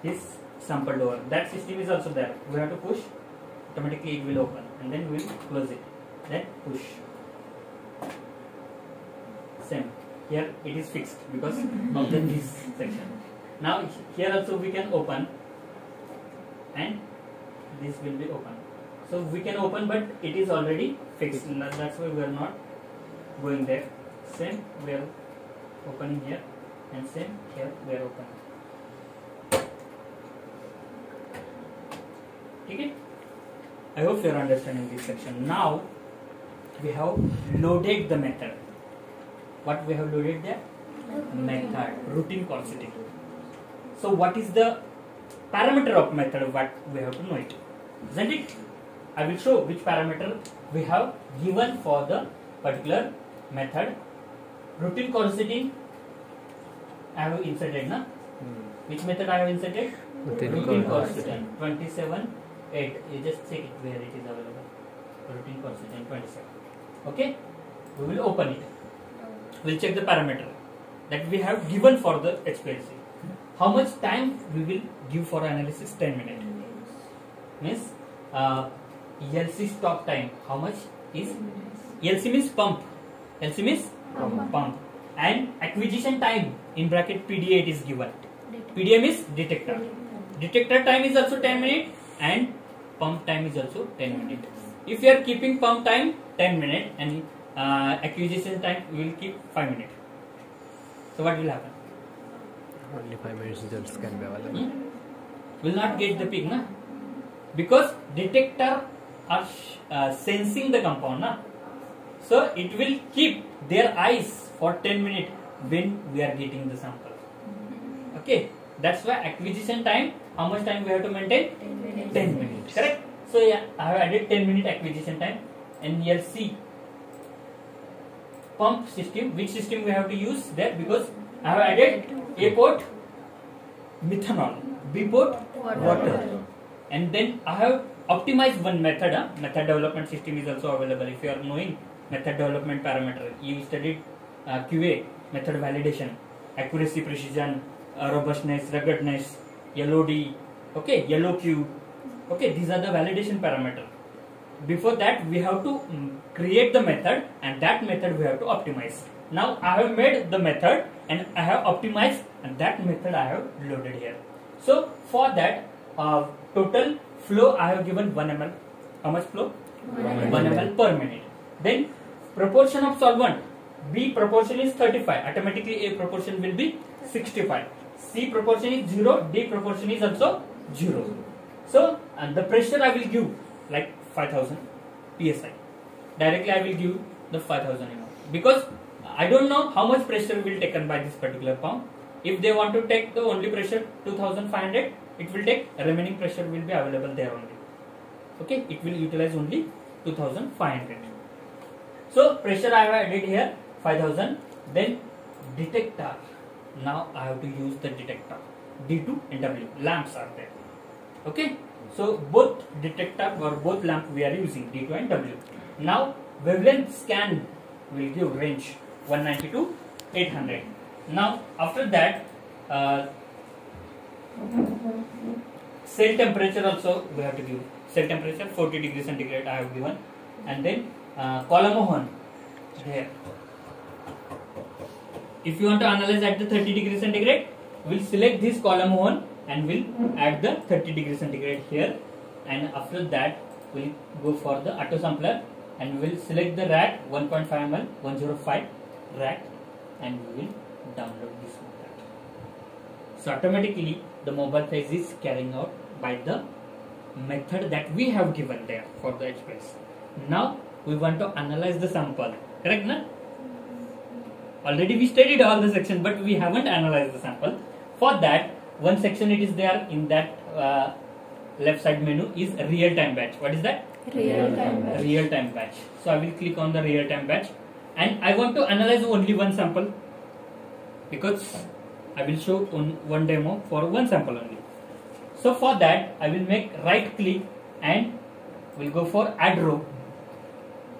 this sample door. That system is also there. We have to push. Automatically it will open, and then we will close it. Then push. Same. Here it is fixed because of this section. Now here also we can open, and this will be open. So we can open, but it is already fixed. That's why we are not going there. Same, we are opening here, and same here we are opening. Okay? I hope you are understanding this section. Now we have loaded the method. What we have loaded there? Method, routine quercetin. So what is the parameter of method? What we have to know it, isn't it? I will show which parameter we have given for the particular method. Routine quercetin I have inserted, na? Which method I have inserted? Routine quercetin 27.8. You just check it where it is available. Routine quercetin 27. Okay, we will open it. We'll check the parameter that we have given for the HPLC. How much time we will give for analysis? 10 minutes. Means LC stop time. How much is LC means pump. LC means pump. And acquisition time in bracket PDA it is given. PDA means detector. Detector time is also 10 minutes and pump time is also 10 minutes. If you are keeping pump time 10 minutes and acquisition time we will keep 5 minutes. So what will happen? Only 5 minutes results can be available. Will not get the peak, na? Because detector are sensing the compound, na? So it will keep their eyes for 10 minutes when we are getting the sample. Okay, that's why acquisition time, how much time we have to maintain? 10 minutes. Correct? So yeah, I have added 10 minute acquisition time. And LC pump system, which system we have to use there? Because I have added A port methanol, B port water, and then I have optimized one method. Method development system is also available. If you are knowing method development parameter, you studied QA, method validation, accuracy, precision, robustness, ruggedness, LOD, okay, yellow Q, okay, these are the validation parameter. Before that we have to create the method, and that method we have to optimize. Now I have made the method and I have optimized, and that method I have loaded here. So for that total flow I have given 1 ml. How much flow? 1 ml per minute. Then proportion of solvent, B proportion is 35, automatically A proportion will be 65, C proportion is 0, D proportion is also 0. So and the pressure I will give like 5000 psi. Directly I will give the 5000 ml because I don't know how much pressure will taken by this particular pump. If they want to take the only pressure 2500, it will take, remaining pressure will be available there only. Okay, it will utilize only 2500. So pressure I have added here 5000. Then detector. Now I have to use the detector. D2 and W. Lamps are there. Okay. So both detector or both lamp we are using, D2 and W. Now wavelength scan will give range 190 to 800. Now after that cell temperature also we have to give. Cell temperature 40 degrees centigrade I have given, and then column Mohon here. If you want to analyze at the 30 degrees centigrade, we'll select this column Mohon and we'll add the 30 degrees centigrade here, and after that we'll go for the auto sampler and we'll select the rack 1.5 ml 105 rack and we will download this method. So automatically the mobile phase is carrying out by the method that we have given there for the HPLC. Now we want to analyze the sample, correct na? Already we studied all the section, but we haven't analyzed the sample. For that, one section it is there in that left side menu is real time batch. What is that? Real time batch. Real time batch. So I will click on the real time batch, and I want to analyze only one sample because I will show one demo for one sample only. So for that I will make right click and will go for add row.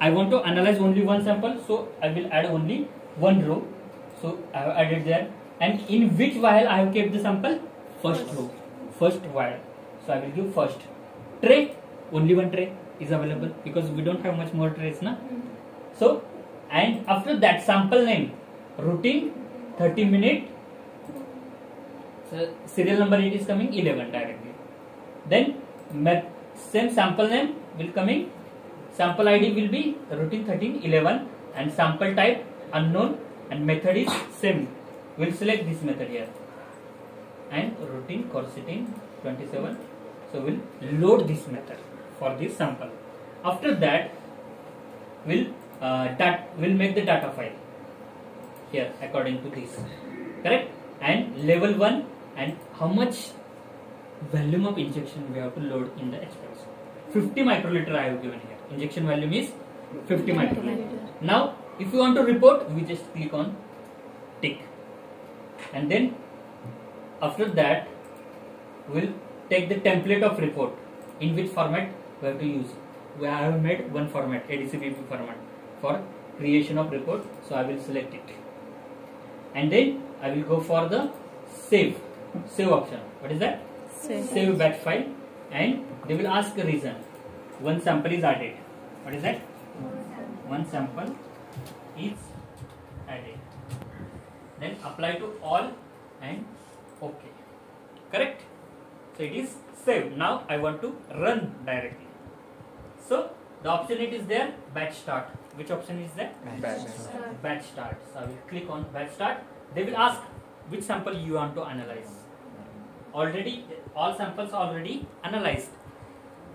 I want to analyze only one sample, so I will add only one row. So I have added there, and in which vial I have kept the sample? First row, first vial. So I will give first. Tray, only one tray is available because we don't have much more trays na. So and after that sample name, routine 30 minute, so serial number it is coming 11 directly. Then same sample name will coming, sample ID will be routine 1311 and sample type unknown and method is same. We'll select this method here and routine quercetin 27. So we'll load this method for this sample. After that we'll make the data file here according to this, correct, and level 1 and how much volume of injection we have to load in the HPLC. 50 microliter I have given here. Injection volume is 50 microliter. Now if you want to report, we just click on tick, and then after that we'll take the template of report. In which format we have to use? We have made one format, ADCBP format for creation of report. So I will select it, and then I will go for the save option. What is that? Save batch file, and they will ask a reason. one sample is added. What is that? One sample is added. Then apply to all and OK. Correct? So it is saved. Now I want to run directly. So the option it is there, batch start. Which option is there? Batch start. So I will click on batch start. They will ask which sample you want to analyze. Already all samples already analyzed.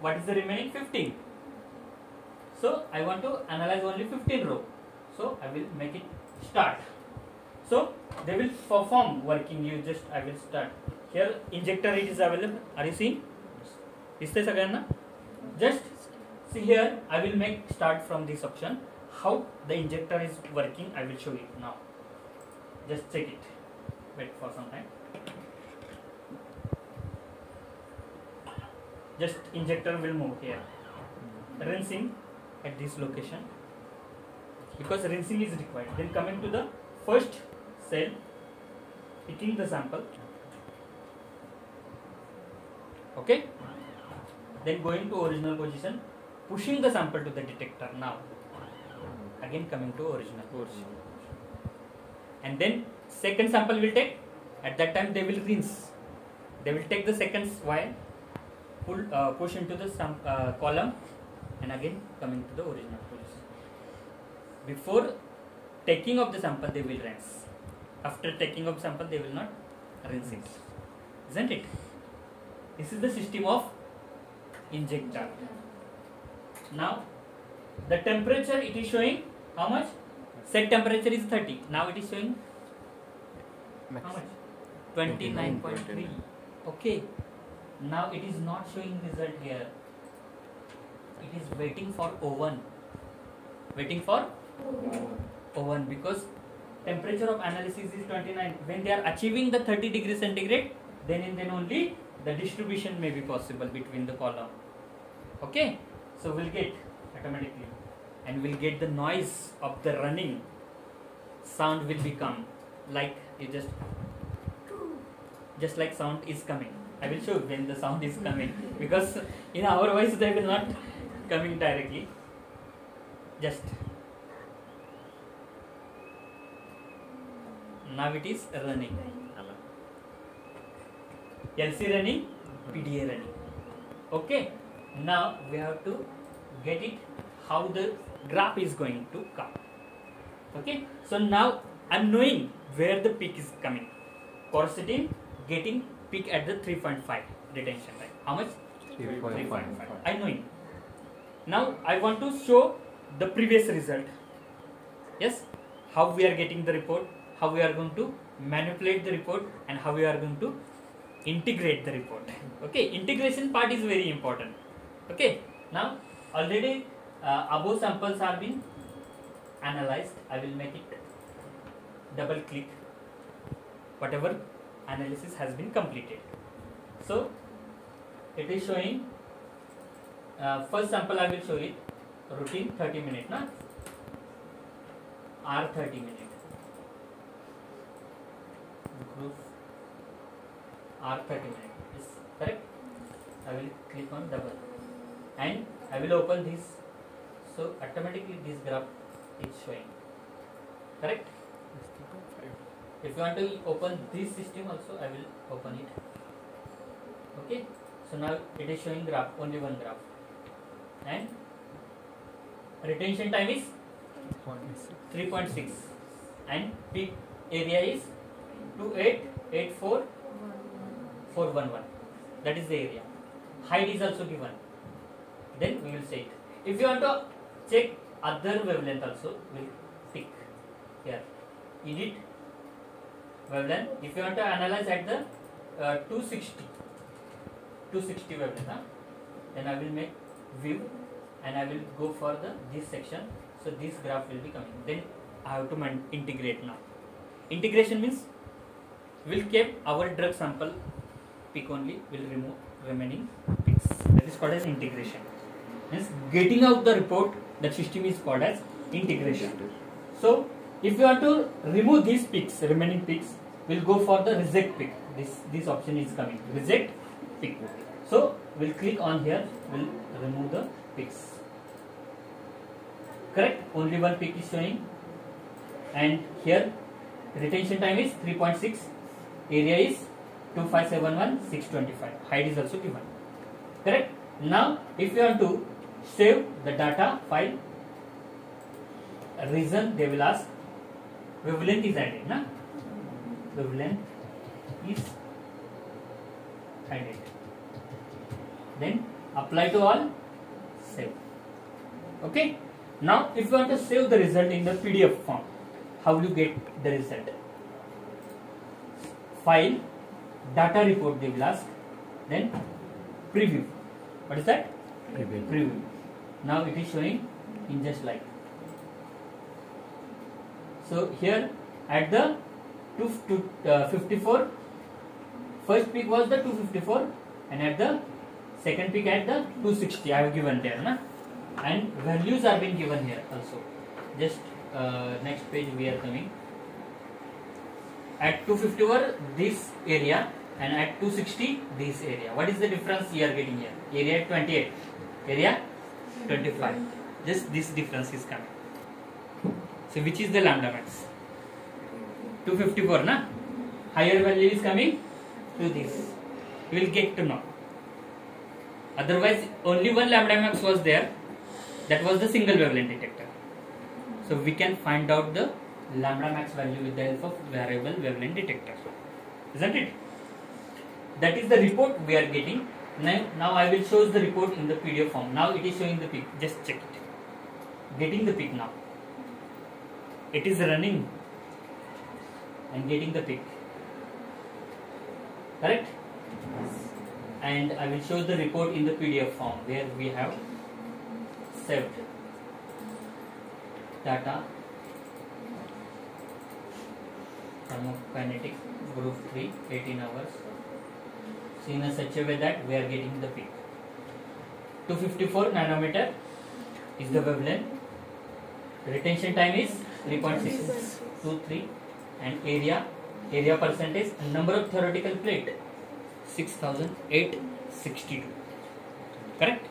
What is the remaining? 15. So I want to analyze only 15 row. So I will make it start. So they will perform working. I will start. Here injector it is available. Are you seeing? Is this again? Just see here. I will make start from this option. How the injector is working, I will show you now. Just check it. Wait for some time. Just injector will move here. Rinsing at this location, because rinsing is required. Then coming to the first cell, picking the sample. Okay. Then going to original position, pushing the sample to the detector. Now again coming to original. And then second sample will take. At that time they will rinse. They will take the second wire, push into the column, and again coming to the original position. Before taking of the sample they will rinse. After taking of sample they will not rinse it. Isn't it? This is the system of injector. Now the temperature it is showing how much? Set temperature is 30. Now it is showing how much? 29.3. Okay. Now it is not showing result here. It is waiting for O1. Waiting for O1 because temperature of analysis is 29. When they are achieving the 30 degrees centigrade, then and then only the distribution may be possible between the column. Okay. So we'll get automatically, and we'll get the noise of the running sound will become like you just like sound is coming. I will show when the sound is coming, because in our voice they will not coming directly. Just now it is running. LC running, PDA running. Okay. Now we have to get it how the graph is going to come. Okay. So now I'm knowing where the peak is coming. Quercetin getting peak at the 3.5 retention, right? How much? 3.5. I know it. Now I want to show the previous result. Yes, how we are getting the report, how we are going to manipulate the report, and how we are going to integrate the report. Okay, integration part is very important. Okay, now already above samples are being analyzed. I will make it double click. Whatever analysis has been completed. So it is showing first sample I will show it routine 30 minutes, na? R 30 minutes. Group R 30 minutes is correct. I will click on double and I will open this. So automatically this graph is showing. Correct? If you want to open this system also, I will open it. Okay. So now it is showing graph, only one graph. And retention time is 3.6 and peak area is 2884,411. That is the area. Height is also given. Then we will say it. If you want to check other wavelength also, we'll pick here. Edit wavelength. If you want to analyze at the 260 wavelength, then I will make view and I will go for this section. So this graph will be coming. Then I have to integrate now. Integration means we'll keep our drug sample peak only, will remove remaining peaks. That is called as integration. Means getting out the report, that system is called as integration. So if you want to remove these peaks, remaining peaks, we'll go for the reject peak. This option is coming, reject peak. So we'll click on here, we'll remove the peaks. Correct, only one peak is showing, and here retention time is 3.6, area is 2571625, height is also given. Correct. Now if you want to save the data file, reason they will ask wavelength is added, na? Wavelength is added. Then apply to all, save. Okay. Now if you want to save the result in the PDF form, how will you get the result? File, data report they will ask, then preview. What is that? Preview. Now it is showing in just like. So here at the 254, first peak was the 254, and at the second peak at the 260 I have given there, na? And values are being given here also. Just next page we are coming. At 254 this area, and at 260 this area. What is the difference you are getting here? Area 28, area 25. Just this difference is coming. So which is the lambda max? 254, na? Higher value is coming to this. You will get to know. Otherwise only one lambda max was there. That was the single wavelength detector. So we can find out the lambda max value with the help of variable wavelength detector. Isn't it? That is the report we are getting. Now I will show the report in the PDF form. Now it is showing the peak. Just check it. Getting the peak now. It is running and getting the peak. Correct? And I will show the report in the PDF form where we have saved data thermokinetic group 3 18 hours. So in such a way that we are getting the peak. 254 nanometer is the wavelength. Retention time is 3.623, and area percentage, and number of theoretical plate 6862. Correct?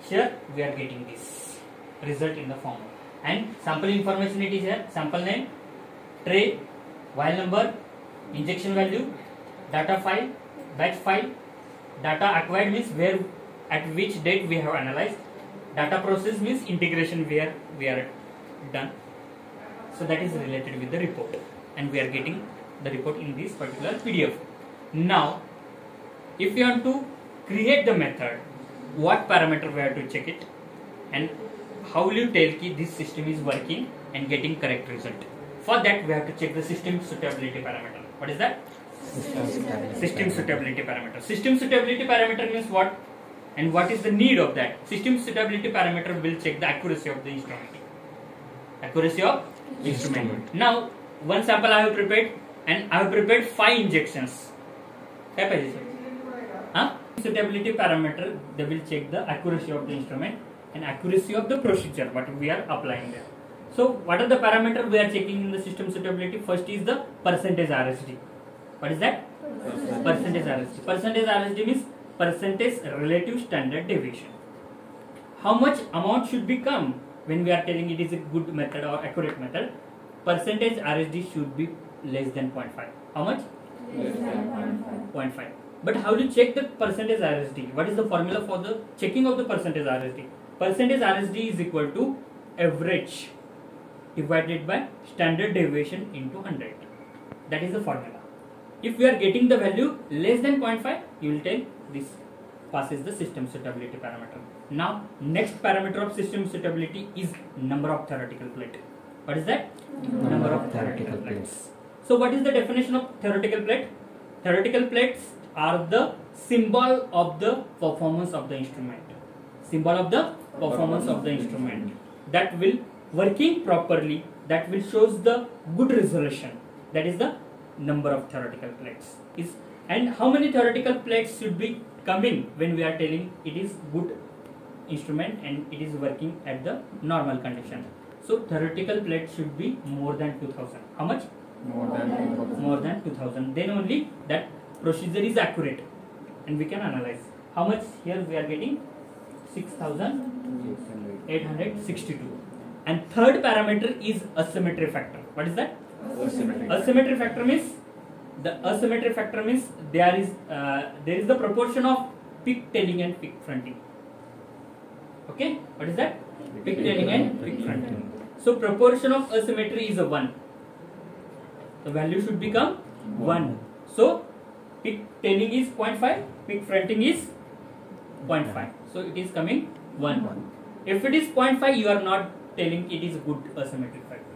Here we are getting this result in the form, and sample information it is here. Sample name, tray, vial number, injection value, data file, batch file, data acquired means where at which date we have analyzed, data process means integration where we are done. So that is related with the report, and we are getting the report in this particular PDF. Now if you want to create the method, what parameter we have to check it, and how will you tell ki this system is working and getting correct result? For that we have to check the system suitability parameter. What is that? System suitability parameter. System suitability parameter means what, and what is the need of that? System suitability parameter will check the accuracy of the instrument. Accuracy of instrument. Now one sample I have prepared, and I have prepared 5 injections. Suitability parameter, they will check the accuracy of the instrument and accuracy of the procedure what we are applying there. So what are the parameters we are checking in the system suitability? First is the percentage RSD. What is that? Percentage RSD. Percentage RSD means percentage relative standard deviation. How much amount should become when we are telling it is a good method or accurate method? Percentage RSD should be less than 0.5. How much? Less than 0.5. But how do you check the percentage RSD? What is the formula for the checking of the percentage RSD? Percentage RSD is equal to average divided by standard deviation into 100. That is the formula. If we are getting the value less than 0.5, you will tell this passes the system suitability parameter. Now next parameter of system suitability is number of theoretical plate. What is that? Number of theoretical plates. So what is the definition of theoretical plate? Theoretical plates are the symbol of the performance of the instrument. Symbol of the performance of the instrument that will working properly, that will shows the good resolution. That is the number of theoretical plates. And how many theoretical plates should be coming when we are telling it is good instrument and it is working at the normal condition. So theoretical plate should be more than 2000. How much? More than 2000. Then only that procedure is accurate. and we can analyze. How much here we are getting? 6,862. And third parameter is asymmetry factor. What is that? Asymmetry factor means there is the proportion of peak tailing and peak fronting. Okay, what is that? Peak tailing and peak fronting. So proportion of asymmetry is a 1. The value should become 1. So peak tailing is 0.5, peak fronting is 0.5. So it is coming 1. If it is 0.5, you are not telling it is good asymmetric factor.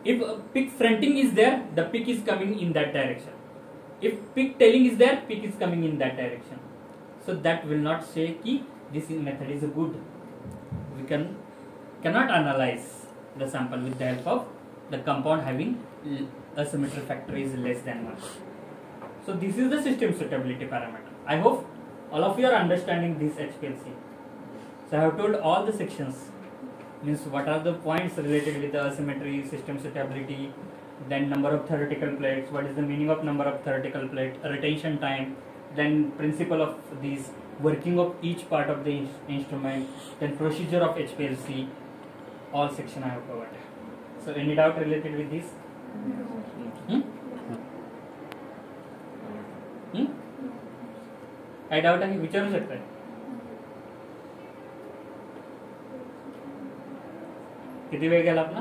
If peak fronting is there, the peak is coming in that direction. If peak tailing is there, peak is coming in that direction. So that will not say ki this method is good. We cannot analyze the sample with the help of the compound having asymmetry factor is less than 1. So this is the system suitability parameter. I hope all of you are understanding this HPLC. So I have told all the sections, means what are the points related with the asymmetry, system suitability, then number of theoretical plates, what is the meaning of number of theoretical plate, retention time, then principle of these, working of each part of the instrument, then procedure of HPLC, all section I have covered. So any doubt related with this? काय doubt आहे विचारू शकता. किती वेळ गेला आपला?